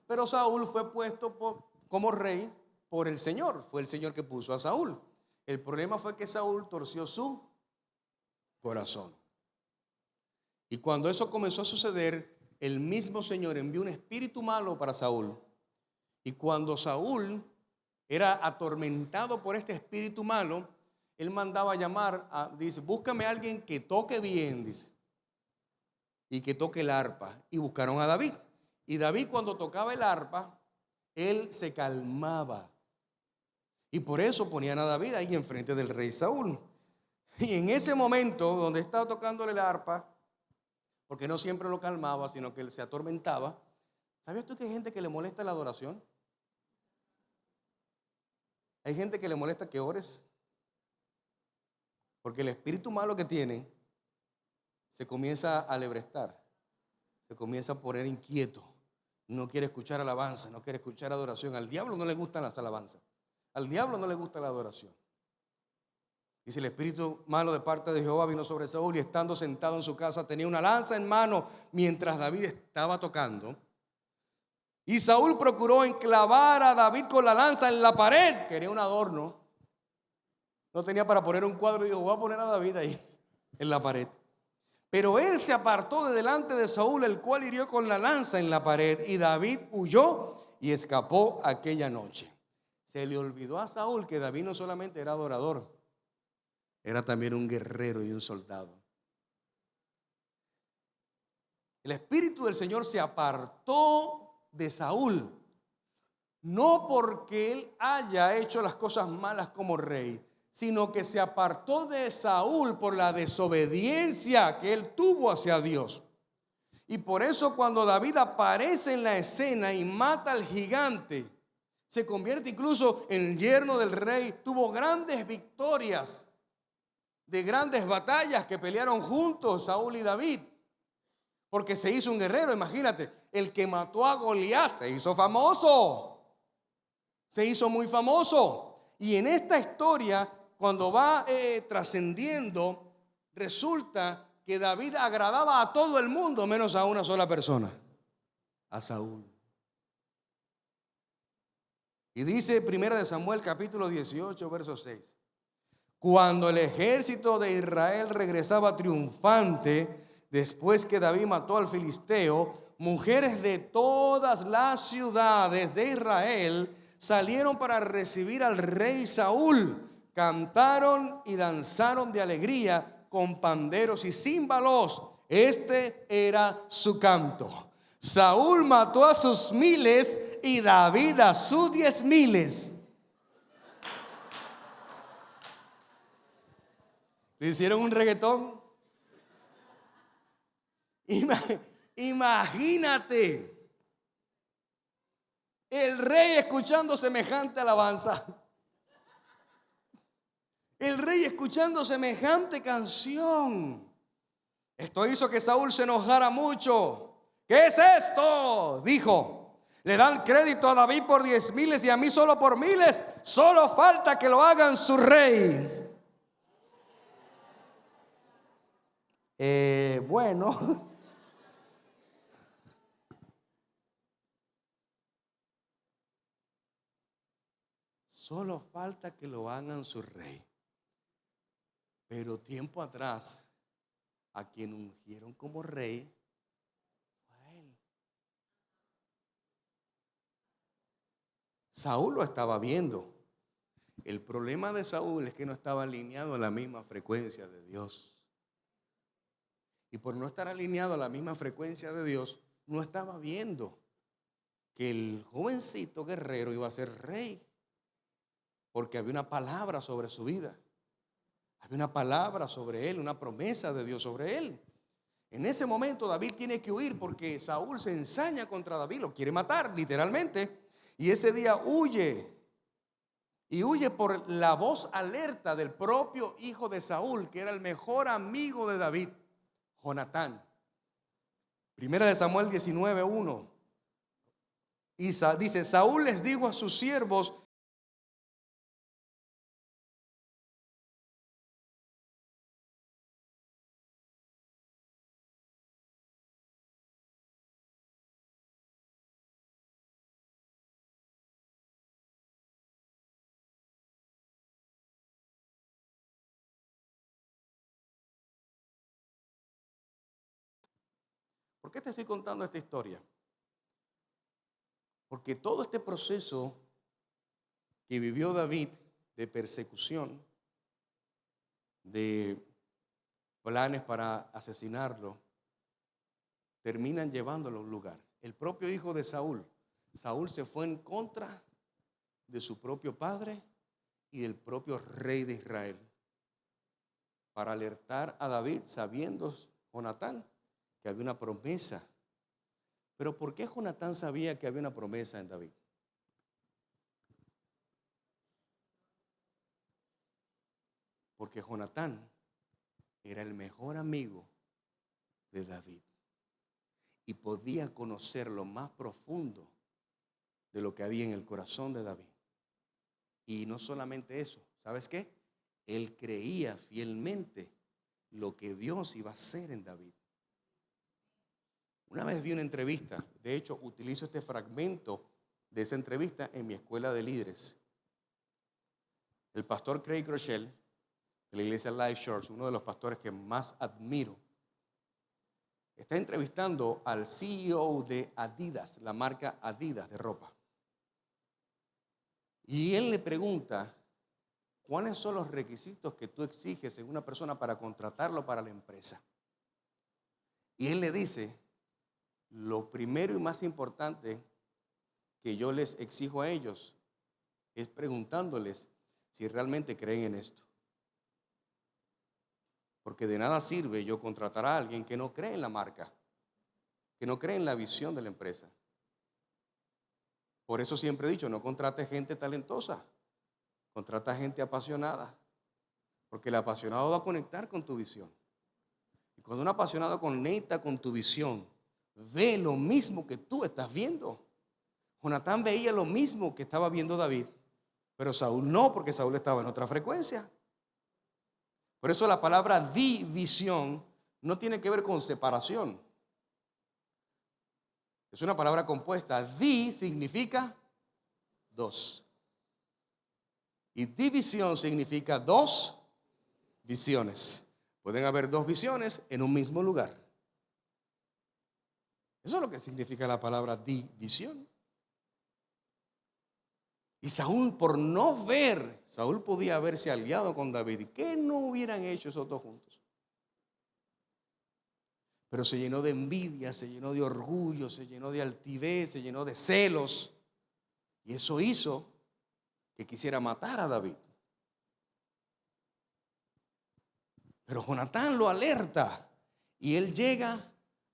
Pero Saúl fue puesto como rey por el Señor. Fue el Señor que puso a Saúl. El problema fue que Saúl torció su corazón. Y cuando eso comenzó a suceder, el mismo Señor envió un espíritu malo para Saúl. Y cuando Saúl era atormentado por este espíritu malo, él mandaba llamar, dice, búscame a alguien que toque bien, dice, y que toque el arpa. Y buscaron a David. Y David, cuando tocaba el arpa, él se calmaba. Y por eso ponían a David ahí enfrente del rey Saúl. Y en ese momento, donde estaba tocándole el arpa, porque no siempre lo calmaba, sino que él se atormentaba. ¿Sabías tú que hay gente que le molesta la adoración? Hay gente que le molesta que ores, porque el espíritu malo que tiene se comienza a alebrestar, se comienza a poner inquieto, no quiere escuchar alabanza, no quiere escuchar adoración. Al diablo no le gustan las alabanzas, al diablo no le gusta la adoración. Dice: el espíritu malo de parte de Jehová vino sobre Saúl, y estando sentado en su casa tenía una lanza en mano mientras David estaba tocando. Y Saúl procuró enclavar a David con la lanza en la pared. Quería un adorno, no tenía para poner un cuadro, y dijo: voy a poner a David ahí en la pared. Pero él se apartó de delante de Saúl, el cual hirió con la lanza en la pared, y David huyó y escapó aquella noche. Se le olvidó a Saúl que David no solamente era adorador, era también un guerrero y un soldado. El espíritu del Señor se apartó de Saúl, no porque él haya hecho las cosas malas como rey, sino que se apartó de Saúl por la desobediencia que él tuvo hacia Dios. Y por eso, cuando David aparece en la escena y mata al gigante, se convierte incluso en yerno del rey, tuvo grandes victorias de grandes batallas que pelearon juntos Saúl y David, porque se hizo un guerrero. Imagínate, el que mató a Goliat se hizo famoso, se hizo muy famoso. Y en esta historia, cuando va trascendiendo, resulta que David agradaba a todo el mundo menos a una sola persona, a Saúl. Y dice 1 Samuel capítulo 18, verso 6: cuando el ejército de Israel regresaba triunfante, después que David mató al filisteo, mujeres de todas las ciudades de Israel salieron para recibir al rey Saúl. Cantaron y danzaron de alegría con panderos y címbalos. Este era su canto. Saúl mató a sus miles y David a sus 10,000. Le hicieron un reggaetón. Imagínate el rey escuchando semejante alabanza, el rey escuchando semejante canción. Esto hizo que Saúl se enojara mucho. ¿Qué es esto?, dijo. Le dan crédito a David por 10,000 y a mí solo por 1,000. Solo falta que lo hagan su rey. Bueno, solo falta que lo hagan su rey. Pero tiempo atrás, a quien ungieron como rey fue a él. Saúl lo estaba viendo. El problema de Saúl es que no estaba alineado a la misma frecuencia de Dios. Y por no estar alineado a la misma frecuencia de Dios, no estaba viendo que el jovencito guerrero iba a ser rey. Porque había una palabra sobre su vida. Había una palabra sobre él, una promesa de Dios sobre él. En ese momento David tiene que huir porque Saúl se ensaña contra David, lo quiere matar literalmente. Y ese día huye. Y huye por la voz alerta del propio hijo de Saúl, que era el mejor amigo de David, Jonatán. 1 Samuel 19:1. Y dice: Saúl les dijo a sus siervos: ¿Por qué te estoy contando esta historia? Porque todo este proceso que vivió David de persecución, de planes para asesinarlo, terminan llevándolo a un lugar. El propio hijo de Saúl, Saúl se fue en contra de su propio padre y del propio rey de Israel para alertar a David, sabiendo Jonatán que había una promesa. Pero ¿por qué Jonatán sabía que había una promesa en David? Porque Jonatán era el mejor amigo de David y podía conocer lo más profundo de lo que había en el corazón de David. Y no solamente eso, ¿sabes qué? Él creía fielmente lo que Dios iba a hacer en David. Una vez vi una entrevista, de hecho utilizo este fragmento de esa entrevista en mi escuela de líderes. El pastor Craig Groeschel, de la iglesia Life Church, uno de los pastores que más admiro, está entrevistando al CEO de Adidas, la marca Adidas de ropa. Y él le pregunta, ¿cuáles son los requisitos que tú exiges en una persona para contratarlo para la empresa? Y él le dice, lo primero y más importante que yo les exijo a ellos es preguntándoles si realmente creen en esto. Porque de nada sirve yo contratar a alguien que no cree en la marca, que no cree en la visión de la empresa. Por eso siempre he dicho, no contrate gente talentosa, contrata gente apasionada, porque el apasionado va a conectar con tu visión. Y cuando un apasionado conecta con tu visión, ve lo mismo que tú estás viendo. Jonatán veía lo mismo que estaba viendo David, pero Saúl no, porque Saúl estaba en otra frecuencia. Por eso la palabra división no tiene que ver con separación. Es una palabra compuesta. Di significa dos. Y división significa dos visiones. Pueden haber dos visiones en un mismo lugar. Eso es lo que significa la palabra división. Y Saúl, por no ver, Saúl podía haberse aliado con David. ¿Y qué no hubieran hecho esos dos juntos? Pero se llenó de envidia, se llenó de orgullo, se llenó de altivez, se llenó de celos. Y eso hizo que quisiera matar a David. Pero Jonatán lo alerta y él llega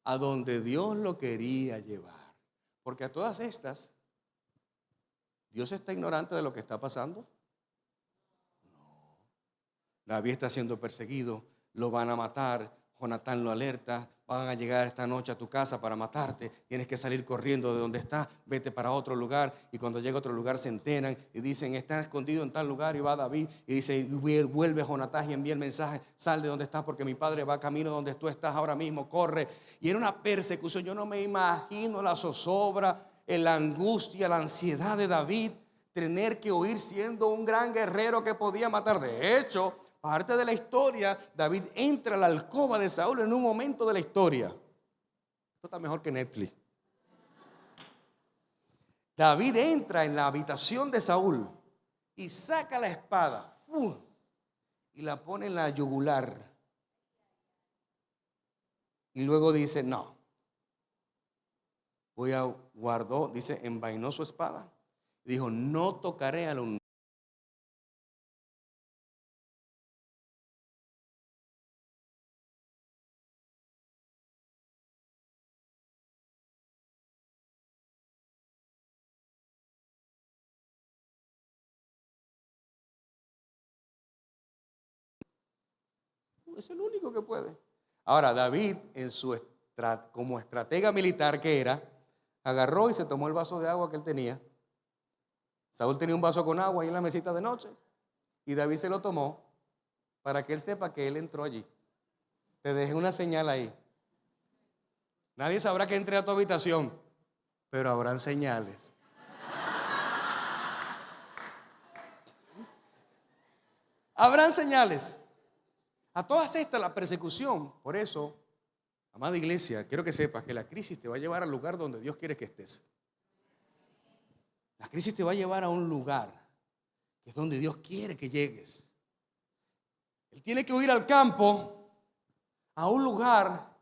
a donde Dios lo quería llevar. Porque a todas estas, ¿Dios está ignorante de lo que está pasando? No. David está siendo perseguido, lo van a matar. Jonatán lo alerta, van a llegar esta noche a tu casa para matarte, tienes que salir corriendo de donde estás, vete para otro lugar. Y cuando llega a otro lugar se enteran y dicen, está escondido en tal lugar. Y va David y dice, vuelve Jonatán y envía el mensaje, sal de donde estás porque mi padre va camino donde tú estás ahora mismo, corre. Y era una persecución, yo no me imagino la zozobra, la angustia, la ansiedad de David, tener que huir siendo un gran guerrero que podía matar. De hecho, parte de la historia, David entra a la alcoba de Saúl en un momento de la historia. Esto está mejor que Netflix. David entra en la habitación de Saúl y saca la espada y la pone en la yugular. Y luego dice, no, guardó, dice, envainó su espada. Y dijo, no tocaré a la es el único que puede. Ahora, David, como estratega militar que era, agarró y se tomó el vaso de agua que él tenía. Saúl tenía un vaso con agua ahí en la mesita de noche. Y David se lo tomó para que él sepa que él entró allí. Te dejé una señal ahí. Nadie sabrá que entré a tu habitación, pero habrán señales. Habrán señales. A todas estas, la persecución. Por eso, Amada iglesia, quiero que sepas que la crisis te va a llevar al lugar donde Dios quiere que estés. La crisis te va a llevar a un lugar que es donde Dios quiere que llegues. Él tiene que huir al campo, a un lugar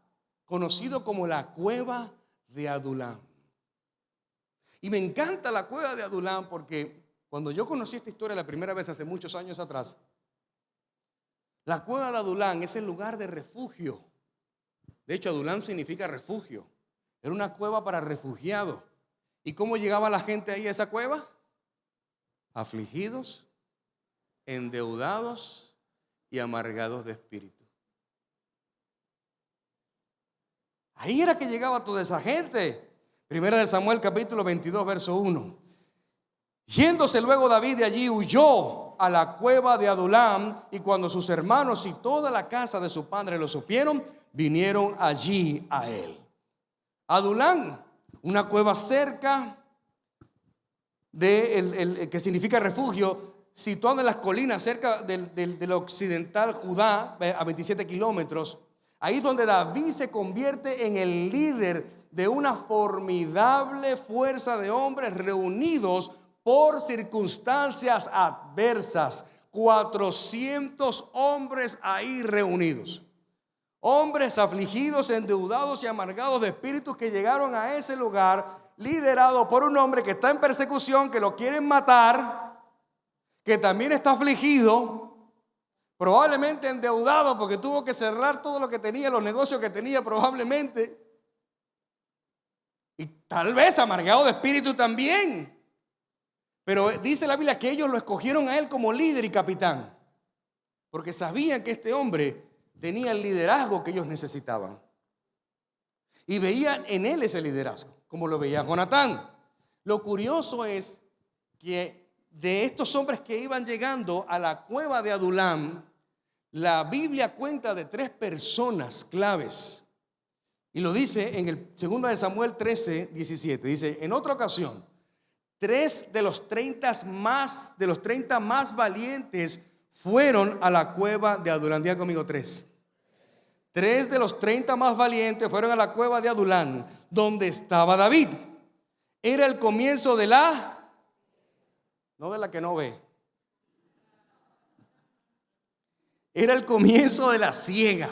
conocido como la cueva de Adulam. Y me encanta la cueva de Adulam porque cuando yo conocí esta historia la primera vez hace muchos años atrás, la cueva de Adulam es el lugar de refugio. De hecho, Adulam significa refugio. Era una cueva para refugiados. ¿Y cómo llegaba la gente ahí a esa cueva? Afligidos, endeudados y amargados de espíritu. Ahí era que llegaba toda esa gente. Primera de Samuel capítulo 22 verso 1. Yéndose luego David de allí, huyó a la cueva de Adulam, y cuando sus hermanos y toda la casa de su padre lo supieron, vinieron allí a él. Adulam, una cueva cerca de que significa refugio, situada en las colinas cerca del occidental Judá, a 27 kilómetros. Ahí es donde David se convierte en el líder de una formidable fuerza de hombres reunidos por circunstancias adversas. 400 hombres ahí reunidos. Hombres afligidos, endeudados y amargados de espíritus que llegaron a ese lugar, liderado por un hombre que está en persecución, que lo quieren matar, que también está afligido, probablemente endeudado porque tuvo que cerrar todo lo que tenía, los negocios que tenía probablemente, y tal vez amargado de espíritu también. Pero dice la Biblia que ellos lo escogieron a él como líder y capitán, porque sabían que este hombre tenía el liderazgo que ellos necesitaban. Y veían en él ese liderazgo, como lo veía Jonatán. Lo curioso es que de estos hombres que iban llegando a la cueva de Adulam, la Biblia cuenta de 3 personas claves. Y lo dice en el 2 de Samuel 13, 17. Dice, en otra ocasión, 3 de los 30 más valientes fueron a la cueva de Adulam. Diga conmigo 3. 3 de los 30 más valientes fueron a la cueva de Adulam, donde estaba David. Era el comienzo de no de la que no ve. Era el comienzo de la siega.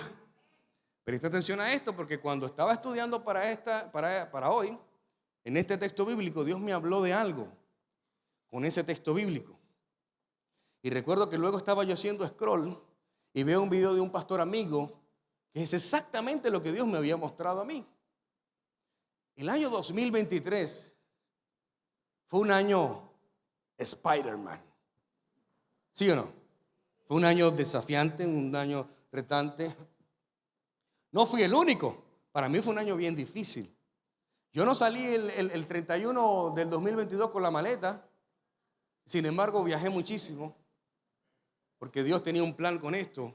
Presta atención a esto, porque cuando estaba estudiando para hoy, en este texto bíblico, Dios me habló de algo con ese texto bíblico. Y recuerdo que luego estaba yo haciendo scroll y veo un video de un pastor amigo que es exactamente lo que Dios me había mostrado a mí. El año 2023 fue un año Spider-Man. ¿Sí o no? Fue un año desafiante, un año retante. No fui el único. Para mí fue un año bien difícil. Yo no salí el 31 del 2022 con la maleta. Sin embargo, viajé muchísimo, porque Dios tenía un plan con esto.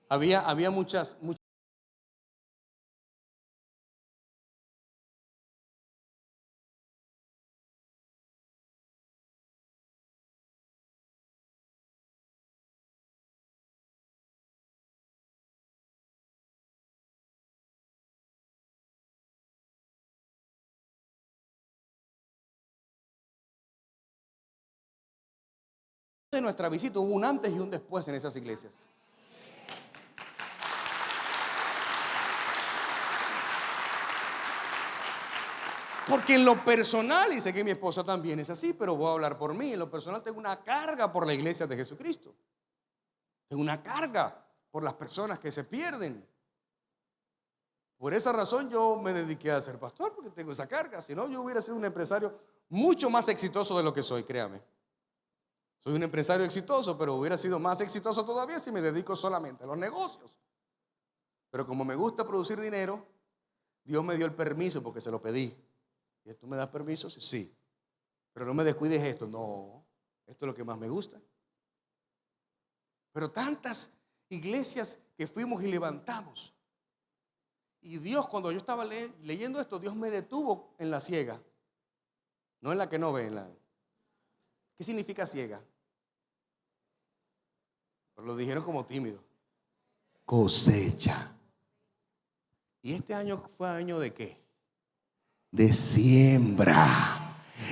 Había muchas de nuestra visita hubo un antes y un después en esas iglesias. Porque en lo personal, y sé que mi esposa también es así, pero voy a hablar por mí, en lo personal tengo una carga por la iglesia de Jesucristo. Tengo una carga por las personas que se pierden. Por esa razón yo me dediqué a ser pastor, porque tengo esa carga. Si no, yo hubiera sido un empresario mucho más exitoso de lo que soy, créame. Soy un empresario exitoso, pero hubiera sido más exitoso todavía si me dedico solamente a los negocios. Pero como me gusta producir dinero, Dios me dio el permiso porque se lo pedí. ¿Y tú me das permiso? Sí. Pero no me descuides esto. No, esto es lo que más me gusta. Pero tantas iglesias que fuimos y levantamos. Y Dios, cuando yo estaba leyendo esto, Dios me detuvo en la ciega. No en la que no ve. ¿Qué significa ciega? Pero lo dijeron como tímido. Cosecha. Y este año fue año ¿de qué? De siembra.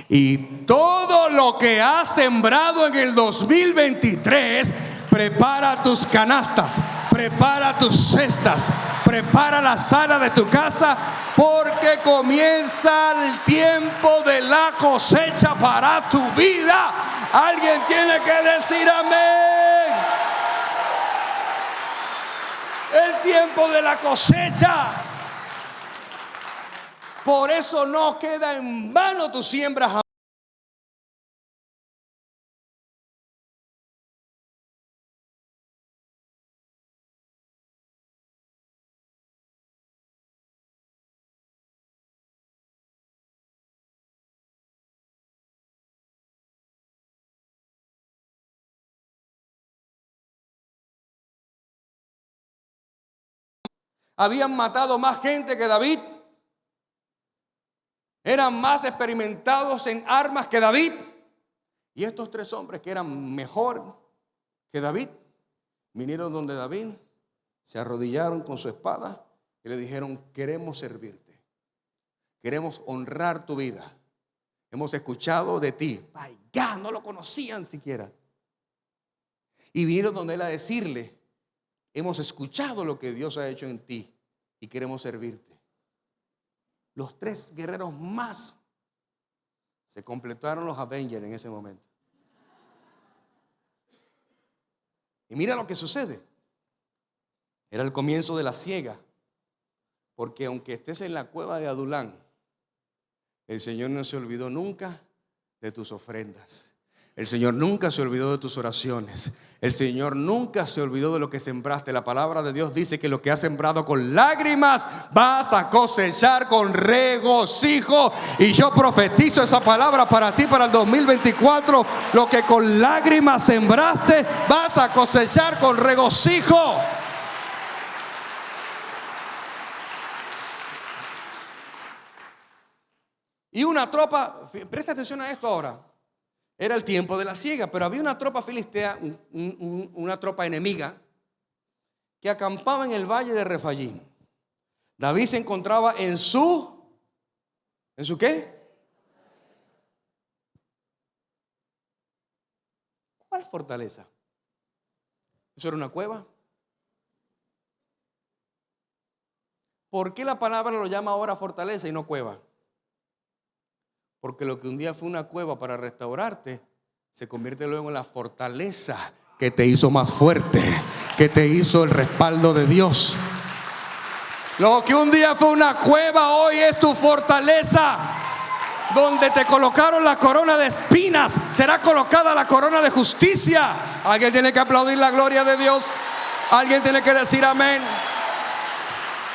Y todo lo que has sembrado en el 2023, prepara tus canastas, prepara tus cestas, prepara la sala de tu casa, porque comienza el tiempo de la cosecha para tu vida. Alguien tiene que decir amén. El tiempo de la cosecha. Por eso no queda en vano tu siembra. Habían matado más gente que David. Eran más experimentados en armas que David. Y estos tres hombres que eran mejor que David, vinieron donde David, se arrodillaron con su espada y le dijeron: queremos servirte, queremos honrar tu vida, hemos escuchado de ti. Vaya, no lo conocían siquiera. Y vinieron donde él a decirle: hemos escuchado lo que Dios ha hecho en ti y queremos servirte. Los tres guerreros más, se completaron los Avengers en ese momento. Y mira lo que sucede. Era el comienzo de la siega, porque aunque estés en la cueva de Adulán, el Señor no se olvidó nunca de tus ofrendas. El Señor nunca se olvidó de tus oraciones. El Señor nunca se olvidó de lo que sembraste. La palabra de Dios dice que lo que has sembrado con lágrimas vas a cosechar con regocijo. Y yo profetizo esa palabra para ti para el 2024. Lo que con lágrimas sembraste vas a cosechar con regocijo. Y una tropa, presta atención a esto ahora. Era el tiempo de la siega, pero había una tropa filistea, una tropa enemiga, que acampaba en el valle de Refayín. David se encontraba ¿en su qué? ¿Cuál fortaleza? ¿Eso era una cueva? ¿Por qué la palabra lo llama ahora fortaleza y no cueva? Porque lo que un día fue una cueva para restaurarte, se convierte luego en la fortaleza que te hizo más fuerte, que te hizo el respaldo de Dios. Lo que un día fue una cueva, hoy es tu fortaleza. Donde te colocaron la corona de espinas, será colocada la corona de justicia. Alguien tiene que aplaudir la gloria de Dios. Alguien tiene que decir amén.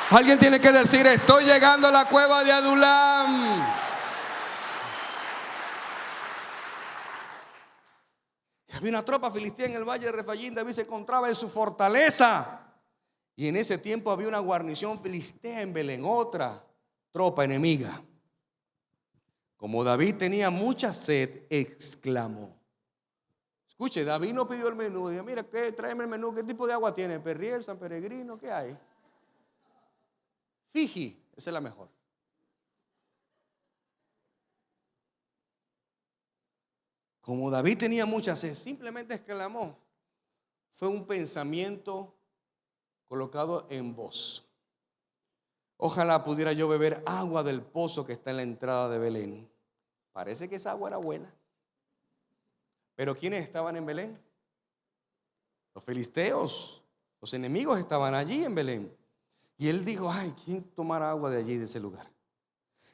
Alguien tiene que decir: estoy llegando a la cueva de Adulam. Había una tropa filistea en el valle de Refayín. David se encontraba en su fortaleza. Y en ese tiempo había una guarnición filistea en Belén, otra tropa enemiga. Como David tenía mucha sed, exclamó. Escuche, David no pidió el menú. Dijo: mira, tráeme el menú. ¿Qué tipo de agua tiene? ¿Perrier, San Peregrino? ¿Qué hay? Fiji, esa es la mejor. Como David tenía mucha sed, simplemente exclamó. Fue un pensamiento colocado en voz. Ojalá pudiera yo beber agua del pozo que está en la entrada de Belén. Parece que esa agua era buena. Pero ¿quiénes estaban en Belén? Los filisteos, los enemigos estaban allí en Belén. Y él dijo: ay, ¿quién tomará agua de allí, de ese lugar?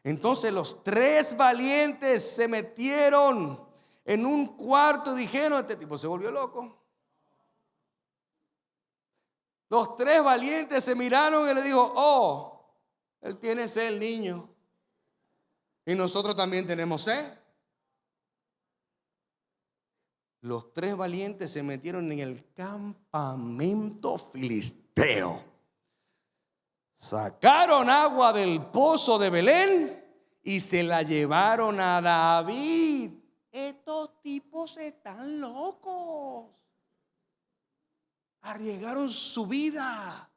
Entonces los tres valientes se metieron en un cuarto y dijeron: este tipo se volvió loco. Los tres valientes se miraron y le dijo: oh, él tiene sed, el niño. Y nosotros también tenemos sed. Los tres valientes se metieron en el campamento filisteo. Sacaron agua del pozo de Belén y se la llevaron a David. Estos tipos están locos. Arriesgaron su vida.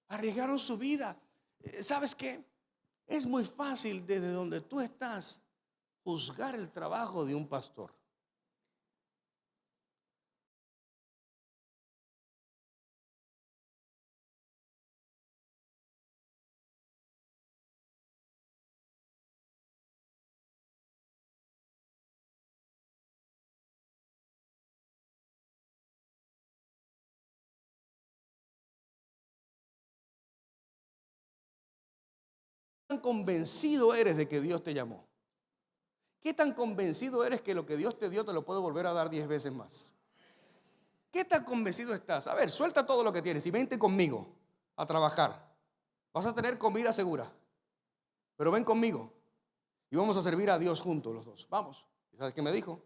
Arriesgaron su vida. ¿Sabes qué? Es muy fácil desde donde tú estás juzgar el trabajo de un pastor. ¿Qué tan convencido eres de que Dios te llamó? ¿Qué tan convencido eres que lo que Dios te dio te lo puede volver a dar 10 veces más? ¿Qué tan convencido estás? A ver, suelta todo lo que tienes y vente conmigo a trabajar. Vas a tener comida segura, pero ven conmigo y vamos a servir a Dios juntos los dos. Vamos. ¿Y sabes qué me dijo?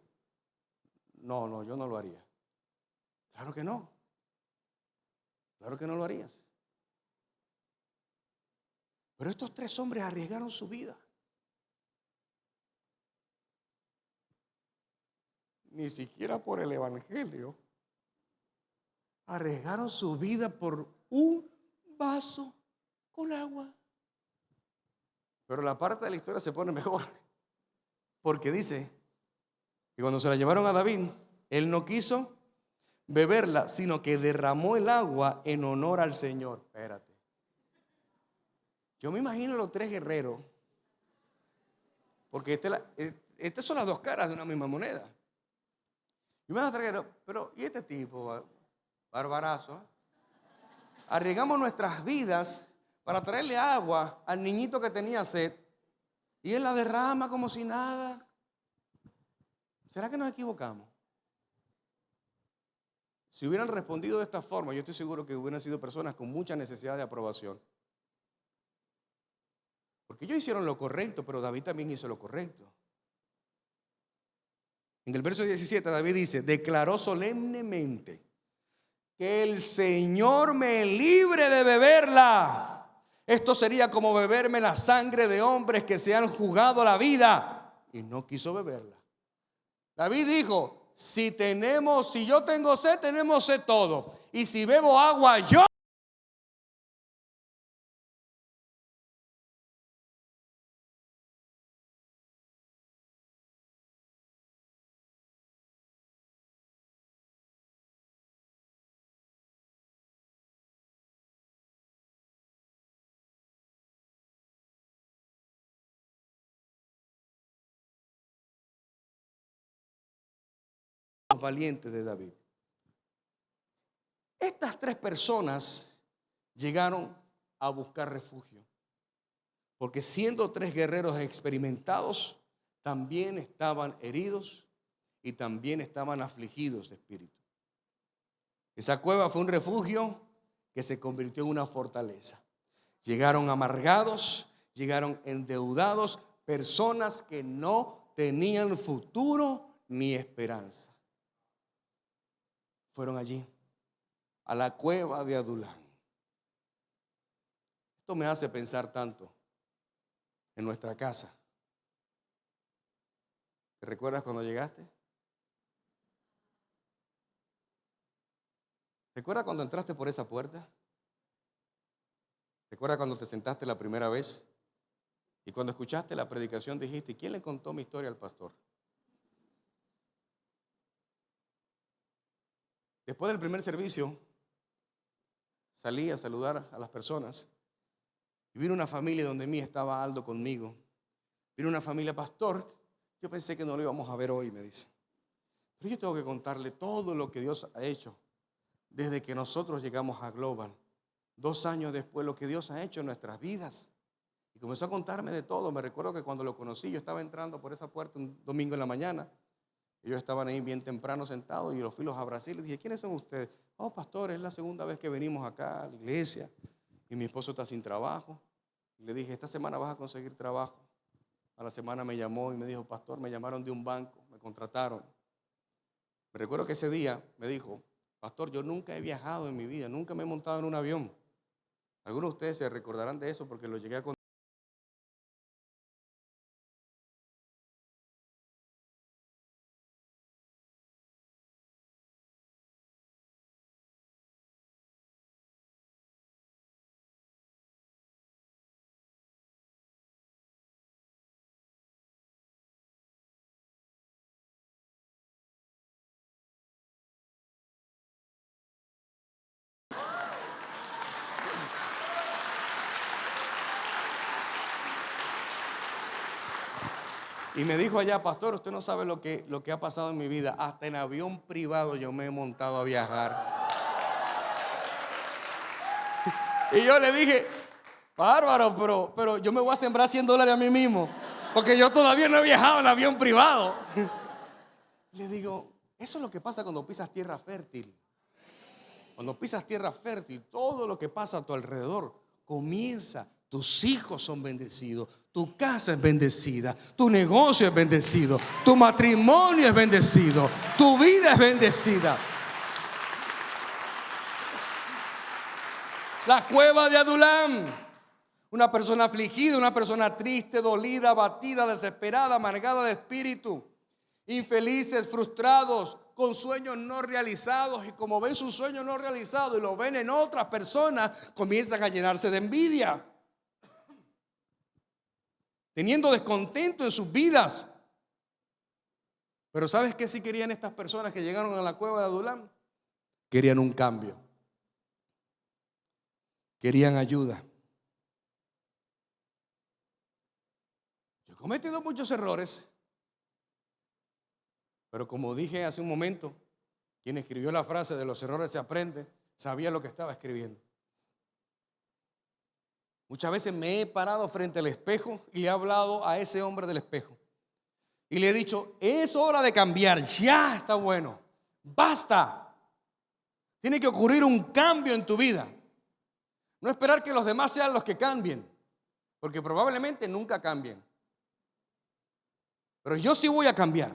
No, no, yo no lo haría. Claro que no. Claro que no lo harías. Pero estos 3 hombres arriesgaron su vida. Ni siquiera por el evangelio. Arriesgaron su vida por un vaso con agua. Pero la parte de la historia se pone mejor. Porque dice que cuando se la llevaron a David, él no quiso beberla, sino que derramó el agua en honor al Señor. Espérate. Yo me imagino los 3 guerreros, porque estas son las 2 caras de una misma moneda. Yo me imagino 3 guerreros, pero ¿y este tipo, barbarazo? Arriesgamos nuestras vidas para traerle agua al niñito que tenía sed y él la derrama como si nada. ¿Será que nos equivocamos? Si hubieran respondido de esta forma, yo estoy seguro que hubieran sido personas con mucha necesidad de aprobación. Porque ellos hicieron lo correcto, pero David también hizo lo correcto. En el verso 17 David dice, declaró solemnemente que el Señor me libre de beberla. Esto sería como beberme la sangre de hombres que se han jugado la vida. Y no quiso beberla. David dijo, si yo tengo sed, tenemos sed todo. Y si bebo agua, yo los valientes de David. Estas 3 personas llegaron a buscar refugio. Porque siendo 3 guerreros experimentados, también estaban heridos y también estaban afligidos de espíritu. Esa cueva fue un refugio que se convirtió en una fortaleza. Llegaron amargados, llegaron endeudados, personas que no tenían futuro ni esperanza. Fueron allí, a la cueva de Adulán. Esto me hace pensar tanto en nuestra casa. ¿Te recuerdas cuando llegaste? ¿Recuerdas cuando entraste por esa puerta? ¿Recuerdas cuando te sentaste la primera vez? Y cuando escuchaste la predicación dijiste, ¿quién le contó mi historia al pastor? Después del primer servicio, salí a saludar a las personas y vino una familia donde mí estaba Aldo conmigo. Vino una familia, pastor, yo pensé que no lo íbamos a ver hoy, me dice. Pero yo tengo que contarle todo lo que Dios ha hecho desde que nosotros llegamos a Global. 2 años después, lo que Dios ha hecho en nuestras vidas. Y comenzó a contarme de todo. Me recuerdo que cuando lo conocí, yo estaba entrando por esa puerta un domingo en la mañana. Ellos estaban ahí bien temprano sentados y los fui, los abracé y les dije, ¿quiénes son ustedes? Oh, pastor, es la segunda vez que venimos acá a la iglesia y mi esposo está sin trabajo. Y le dije, esta semana vas a conseguir trabajo. A la semana me llamó y me dijo, pastor, me llamaron de un banco, me contrataron. Me recuerdo que ese día me dijo, pastor, yo nunca he viajado en mi vida, nunca me he montado en un avión. Algunos de ustedes se recordarán de eso porque lo llegué a contar. Y me dijo allá, pastor, usted no sabe lo que ha pasado en mi vida. Hasta en avión privado yo me he montado a viajar. Y yo le dije, bárbaro, pero yo me voy a sembrar $100 a mí mismo, porque yo todavía no he viajado en avión privado. Le digo, eso es lo que pasa cuando pisas tierra fértil. Cuando pisas tierra fértil, todo lo que pasa a tu alrededor comienza. Tus hijos son bendecidos, tu casa es bendecida, tu negocio es bendecido, tu matrimonio es bendecido, tu vida es bendecida. La cueva de Adulam. Una persona afligida, una persona triste, dolida, abatida, desesperada, amargada de espíritu, infelices, frustrados, con sueños no realizados, y como ven sus sueños no realizados y lo ven en otras personas, comienzan a llenarse de envidia, teniendo descontento en sus vidas. Pero ¿sabes qué sí querían estas personas que llegaron a la cueva de Adulam? Querían un cambio, querían ayuda. Yo he cometido muchos errores, pero como dije hace un momento, quien escribió la frase de los errores se aprende, sabía lo que estaba escribiendo. Muchas veces me he parado frente al espejo y le he hablado a ese hombre del espejo. Y le he dicho, es hora de cambiar, ya está bueno, basta. Tiene que ocurrir un cambio en tu vida. No esperar que los demás sean los que cambien, porque probablemente nunca cambien. Pero yo sí voy a cambiar.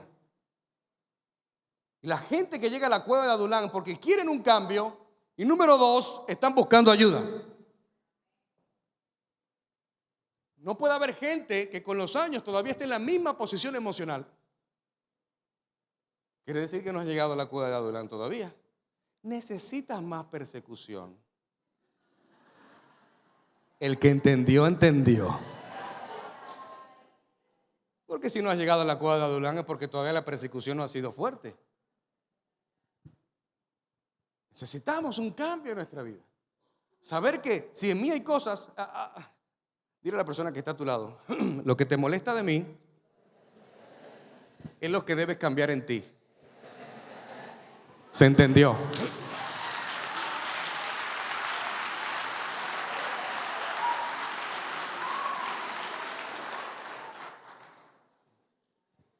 Y la gente que llega a la cueva de Adulam porque quieren un cambio, y número 2, están buscando ayuda. No puede haber gente que con los años todavía esté en la misma posición emocional. Quiere decir que no has llegado a la cueva de Adulam todavía. Necesitas más persecución. El que entendió, entendió. Porque si no has llegado a la cueva de Adulam es porque todavía la persecución no ha sido fuerte. Necesitamos un cambio en nuestra vida. Saber que si en mí hay cosas, dile a la persona que está a tu lado, lo que te molesta de mí es lo que debes cambiar en ti. ¿Se entendió?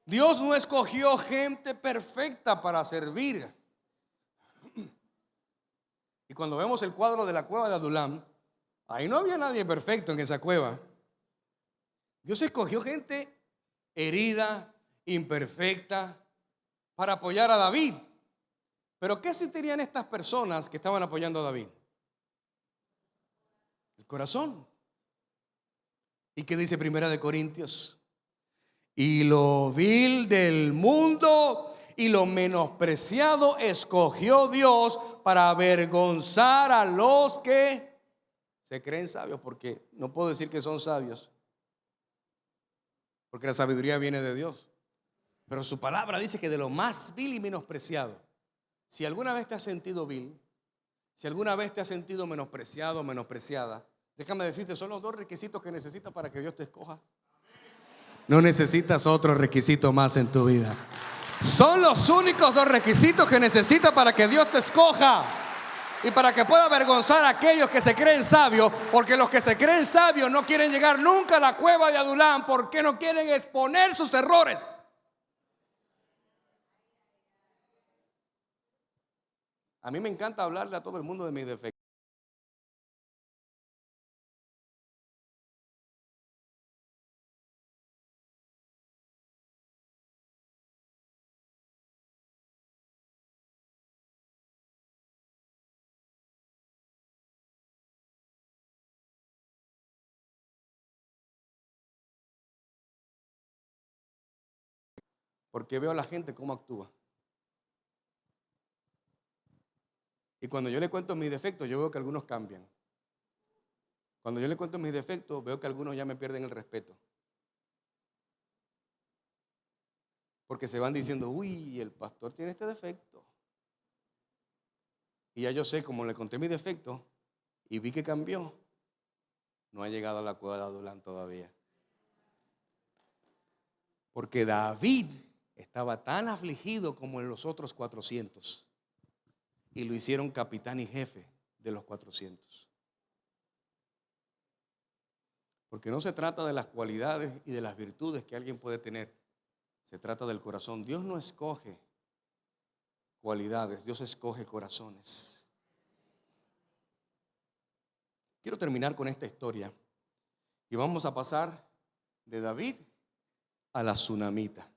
Dios no escogió gente perfecta para servir. Y cuando vemos el cuadro de la cueva de Adulam, ahí no había nadie perfecto en esa cueva. Dios escogió gente herida, imperfecta, para apoyar a David. Pero ¿qué sentirían estas personas que estaban apoyando a David? El corazón. ¿Y qué dice Primera de Corintios? Y lo vil del mundo y lo menospreciado escogió Dios para avergonzar a los que se creen sabios, porque no puedo decir que son sabios, porque la sabiduría viene de Dios. Pero su palabra dice que de lo más vil y menospreciado. Si alguna vez te has sentido vil, si alguna vez te has sentido menospreciado o menospreciada, déjame decirte, son los 2 requisitos que necesitas para que Dios te escoja. No necesitas otro requisito más en tu vida. Son los únicos 2 requisitos que necesitas para que Dios te escoja y para que pueda avergonzar a aquellos que se creen sabios, porque los que se creen sabios no quieren llegar nunca a la cueva de Adulam porque no quieren exponer sus errores. A mí me encanta hablarle a todo el mundo de mis defectos. Porque veo a la gente cómo actúa. Y cuando yo le cuento mis defectos, yo veo que algunos cambian. Cuando yo le cuento mis defectos, veo que algunos ya me pierden el respeto. Porque se van diciendo, uy, el pastor tiene este defecto. Y ya yo sé, como le conté mis defectos y vi que cambió, no ha llegado a la cueva de Adulam todavía. Porque David estaba tan afligido como en los otros 400 y lo hicieron capitán y jefe de los 400. Porque no se trata de las cualidades y de las virtudes que alguien puede tener, se trata del corazón. Dios no escoge cualidades, Dios escoge corazones. Quiero terminar con esta historia y vamos a pasar de David a la tsunamita.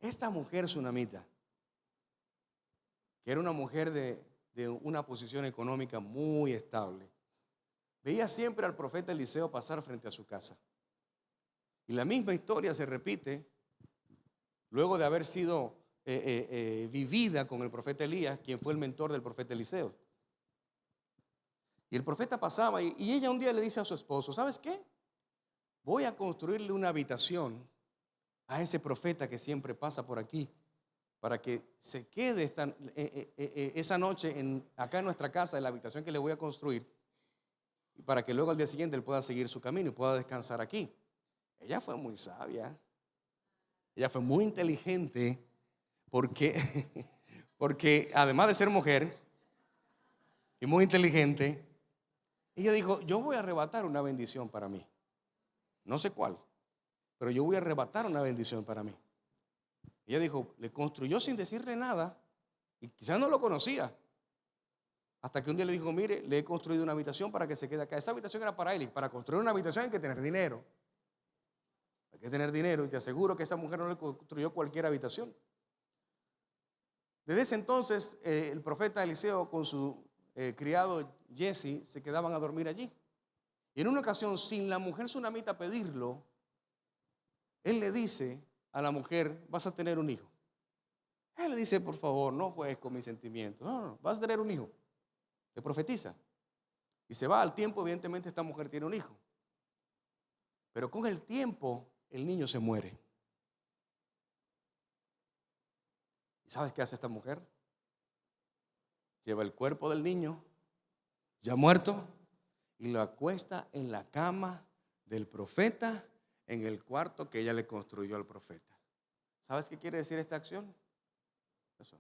Esta mujer tsunamita, que era una mujer de una posición económica muy estable, veía siempre al profeta Eliseo pasar frente a su casa. Y la misma historia se repite luego de haber sido vivida con el profeta Elías, quien fue el mentor del profeta Eliseo. Y el profeta pasaba y ella un día le dice a su esposo: ¿sabes qué? Voy a construirle una habitación a ese profeta que siempre pasa por aquí, para que se quede esa noche acá en nuestra casa, en la habitación que le voy a construir, y para que luego al día siguiente él pueda seguir su camino y pueda descansar aquí. Ella fue muy sabia, ella fue muy inteligente, porque además de ser mujer y muy inteligente, ella dijo: yo voy a arrebatar una bendición para mí. No sé cuál, pero yo voy a arrebatar una bendición para mí. Ella dijo, le construyó sin decirle nada, y quizás no lo conocía, hasta que un día le dijo: mire, le he construido una habitación para que se quede acá. Esa habitación era para él, y para construir una habitación hay que tener dinero. Hay que tener dinero, y te aseguro que esa mujer no le construyó cualquier habitación. Desde ese entonces, el profeta Eliseo con su criado Jesse se quedaban a dormir allí. Y en una ocasión, sin la mujer tsunamita pedirlo, él le dice a la mujer: vas a tener un hijo. Él le dice: por favor, no juegues con mis sentimientos. No, vas a tener un hijo. Le profetiza. Y se va al tiempo, evidentemente esta mujer tiene un hijo. Pero con el tiempo, el niño se muere. ¿Y sabes qué hace esta mujer? Lleva el cuerpo del niño, ya muerto, y lo acuesta en la cama del profeta, en el cuarto que ella le construyó al profeta. ¿Sabes qué quiere decir esta acción? Eso.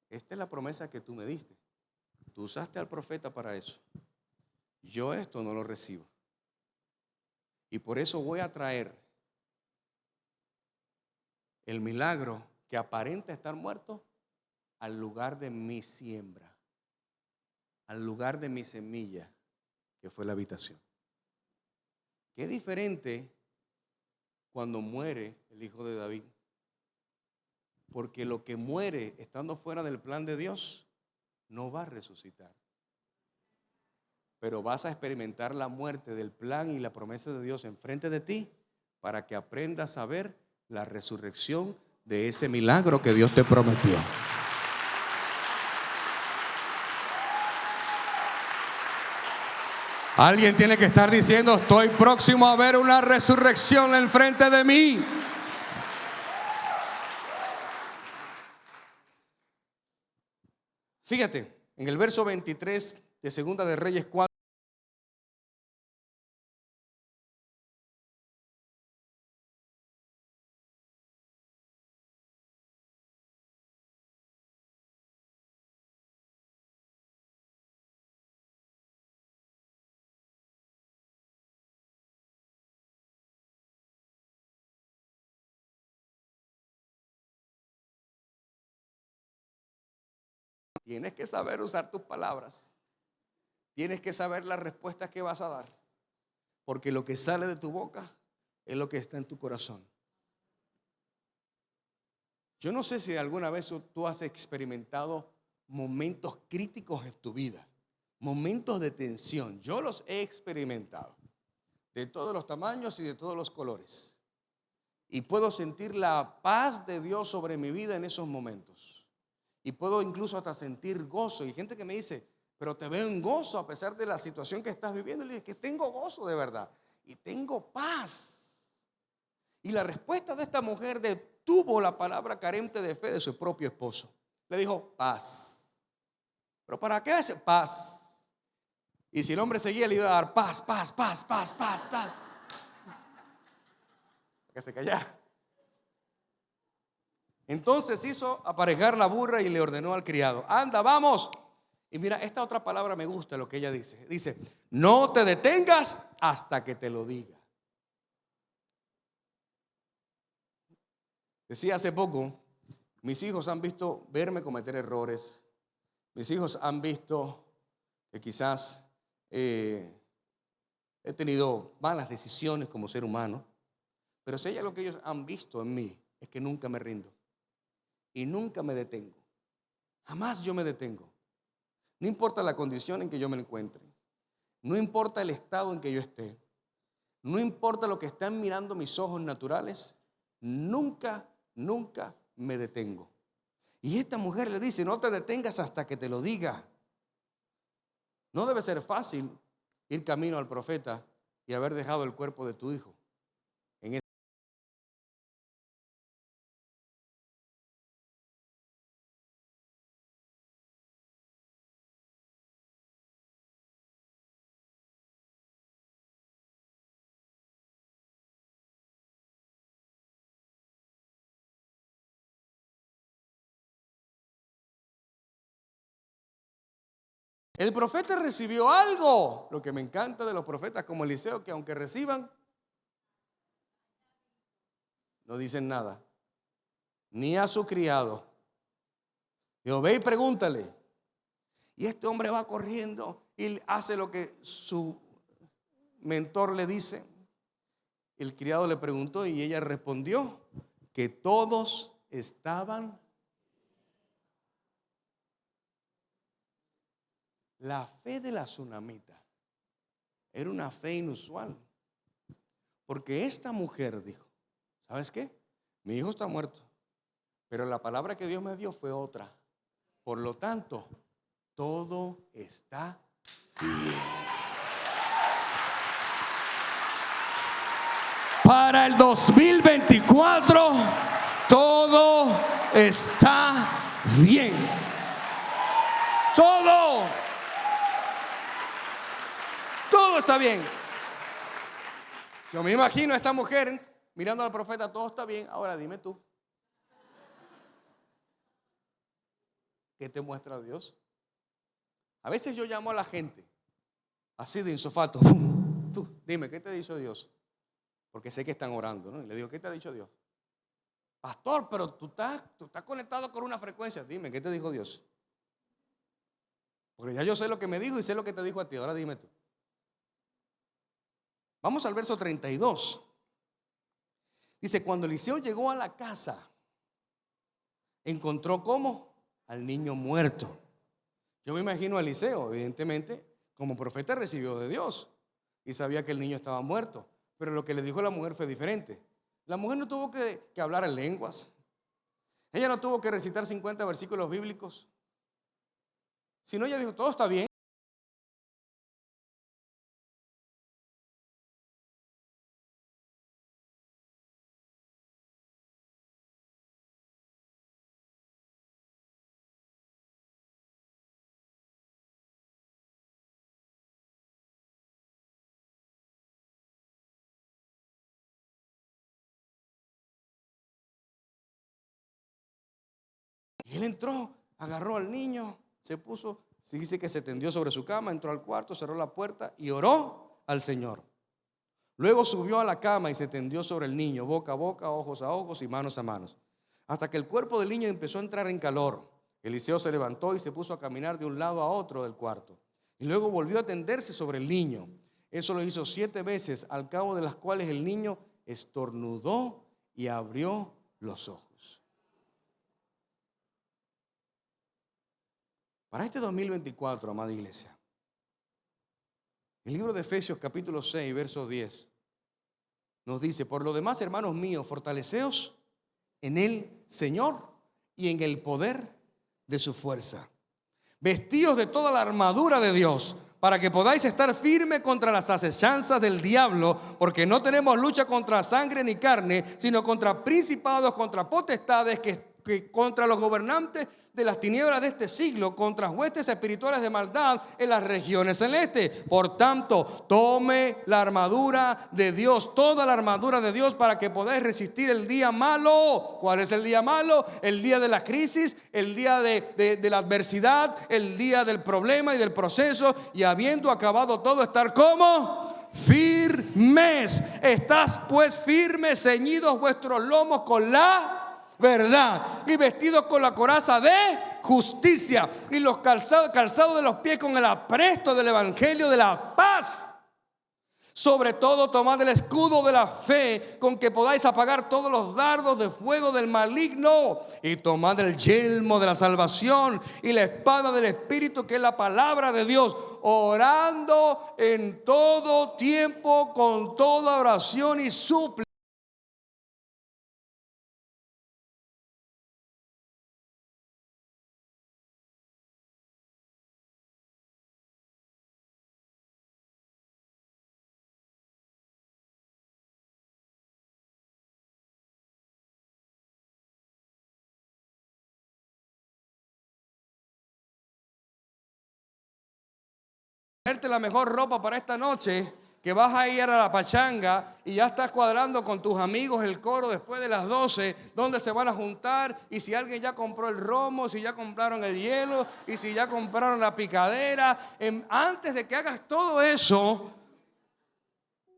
Esta es la promesa que tú me diste. Tú usaste al profeta para eso. Yo esto no lo recibo. Y por eso voy a traer el milagro que aparenta estar muerto al lugar de mi siembra, al lugar de mi semilla, que fue la habitación. Qué diferente cuando muere el hijo de David. Porque lo que muere estando fuera del plan de Dios no va a resucitar. Pero vas a experimentar la muerte del plan y la promesa de Dios enfrente de ti, para que aprendas a ver la resurrección de ese milagro que Dios te prometió. Alguien tiene que estar diciendo: estoy próximo a ver una resurrección enfrente de mí. Fíjate, en el verso 23 de Segunda de Reyes 4. Tienes que saber usar tus palabras. Tienes que saber las respuestas que vas a dar. Porque lo que sale de tu boca es lo que está en tu corazón. Yo no sé si alguna vez tú has experimentado momentos críticos en tu vida, momentos de tensión. Yo los he experimentado de todos los tamaños y de todos los colores. Y puedo sentir la paz de Dios sobre mi vida en esos momentos. Y puedo incluso hasta sentir gozo. Y hay gente que me dice: pero te veo en gozo a pesar de la situación que estás viviendo. Y le digo: que tengo gozo de verdad. Y tengo paz. Y la respuesta de esta mujer detuvo la palabra carente de fe de su propio esposo. Le dijo: paz. ¿Pero para qué es paz? Y si el hombre seguía, le iba a dar paz, paz, paz, paz, paz, paz. Que se callara. Entonces hizo aparejar la burra y le ordenó al criado: anda, vamos. Y mira, esta otra palabra me gusta lo que ella dice. Dice: no te detengas hasta que te lo diga. Decía hace poco, mis hijos han visto verme cometer errores. Mis hijos han visto que quizás he tenido malas decisiones como ser humano. Pero si hay algo que ellos han visto en mí, es que nunca me rindo. Y nunca me detengo. Jamás yo me detengo. No importa la condición en que yo me encuentre. No importa el estado en que yo esté. No importa lo que están mirando mis ojos naturales. Nunca me detengo. Y esta mujer le dice: no te detengas hasta que te lo diga. No debe ser fácil ir camino al profeta y haber dejado el cuerpo de tu hijo. El profeta recibió algo. Lo que me encanta de los profetas como Eliseo, que aunque reciban, no dicen nada. Ni a su criado. Dijo: ve y pregúntale. Y este hombre va corriendo y hace lo que su mentor le dice. El criado le preguntó y ella respondió que todos estaban. La fe de la tsunamita era una fe inusual, porque esta mujer dijo: ¿sabes qué? Mi hijo está muerto, pero la palabra que Dios me dio fue otra. Por lo tanto, todo está bien. Para el 2024, todo está bien. Todo está bien. Yo me imagino a esta mujer mirando al profeta: todo está bien. Ahora dime tú, ¿qué te muestra Dios? A veces yo llamo a la gente así de insofato: dime, ¿qué te ha dicho Dios? Porque sé que están orando, ¿no? Y le digo: ¿qué te ha dicho Dios? Pastor, pero tú estás conectado con una frecuencia. Dime, ¿qué te dijo Dios? Porque ya yo sé lo que me dijo y sé lo que te dijo a ti. Ahora dime tú. Vamos al verso 32. Dice: cuando Eliseo llegó a la casa, encontró ¿cómo? Al niño muerto. Yo me imagino a Eliseo, evidentemente, como profeta recibió de Dios y sabía que el niño estaba muerto. Pero lo que le dijo la mujer fue diferente. La mujer no tuvo que hablar en lenguas. Ella no tuvo que recitar 50 versículos bíblicos. Sino ella dijo: todo está bien. Y él entró, agarró al niño, se puso, se dice que se tendió sobre su cama, entró al cuarto, cerró la puerta y oró al Señor. Luego subió a la cama y se tendió sobre el niño, boca a boca, ojos a ojos y manos a manos, hasta que el cuerpo del niño empezó a entrar en calor. Eliseo se levantó y se puso a caminar de un lado a otro del cuarto. Y luego volvió a tenderse sobre el niño. Eso lo hizo 7 veces, al cabo de las cuales el niño estornudó y abrió los ojos. Para este 2024, amada iglesia, el libro de Efesios capítulo 6, verso 10, nos dice: por lo demás, hermanos míos, fortaleceos en el Señor y en el poder de su fuerza. Vestíos de toda la armadura de Dios, para que podáis estar firmes contra las acechanzas del diablo, porque no tenemos lucha contra sangre ni carne, sino contra principados, contra potestades que contra los gobernantes de las tinieblas de este siglo, contra huestes espirituales de maldad en las regiones celestes. Por tanto, tome la armadura de Dios, toda la armadura de Dios, para que podáis resistir el día malo. ¿Cuál es el día malo? El día de la crisis, el día de la adversidad, el día del problema y del proceso. Y habiendo acabado todo, estar como firmes. Estás pues firmes, ceñidos vuestros lomos con la verdad y vestidos con la coraza de justicia y los calzados de los pies con el apresto del evangelio de la paz. Sobre todo tomad el escudo de la fe, con que podáis apagar todos los dardos de fuego del maligno, y tomad el yelmo de la salvación y la espada del Espíritu, que es la palabra de Dios, orando en todo tiempo con toda oración y súplica. Ponerte la mejor ropa para esta noche, que vas a ir a la pachanga y ya estás cuadrando con tus amigos el coro después de las 12, donde se van a juntar, y si alguien ya compró el romo, si ya compraron el hielo y si ya compraron la picadera. Antes de que hagas todo eso,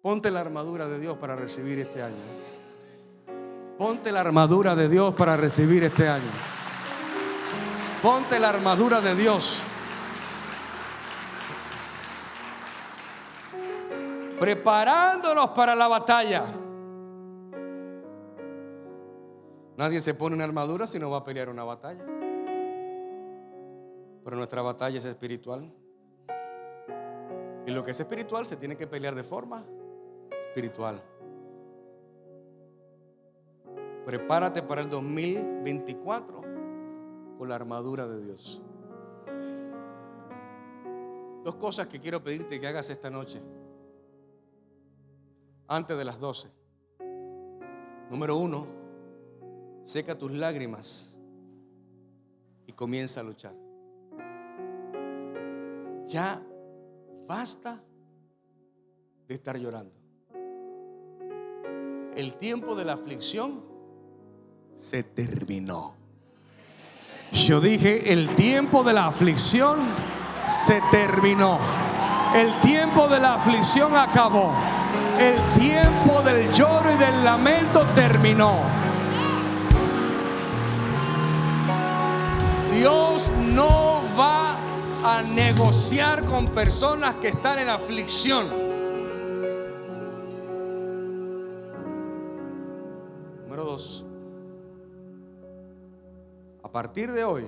ponte la armadura de Dios para recibir este año. Ponte la armadura de Dios para recibir este año. Ponte la armadura de Dios. Preparándonos para la batalla. Nadie se pone una armadura si no va a pelear una batalla. Pero nuestra batalla es espiritual. Y lo que es espiritual se tiene que pelear de forma espiritual. Prepárate para el 2024 con la armadura de Dios. Dos cosas que quiero pedirte que hagas esta noche, antes de las 12. Número 1, seca tus lágrimas y comienza a luchar. Ya basta de estar llorando. El tiempo de la aflicción se terminó. Yo dije, el tiempo de la aflicción se terminó. El tiempo de la aflicción acabó. El tiempo del lloro y del lamento terminó. Dios no va a negociar con personas que están en aflicción. Número 2. A partir de hoy,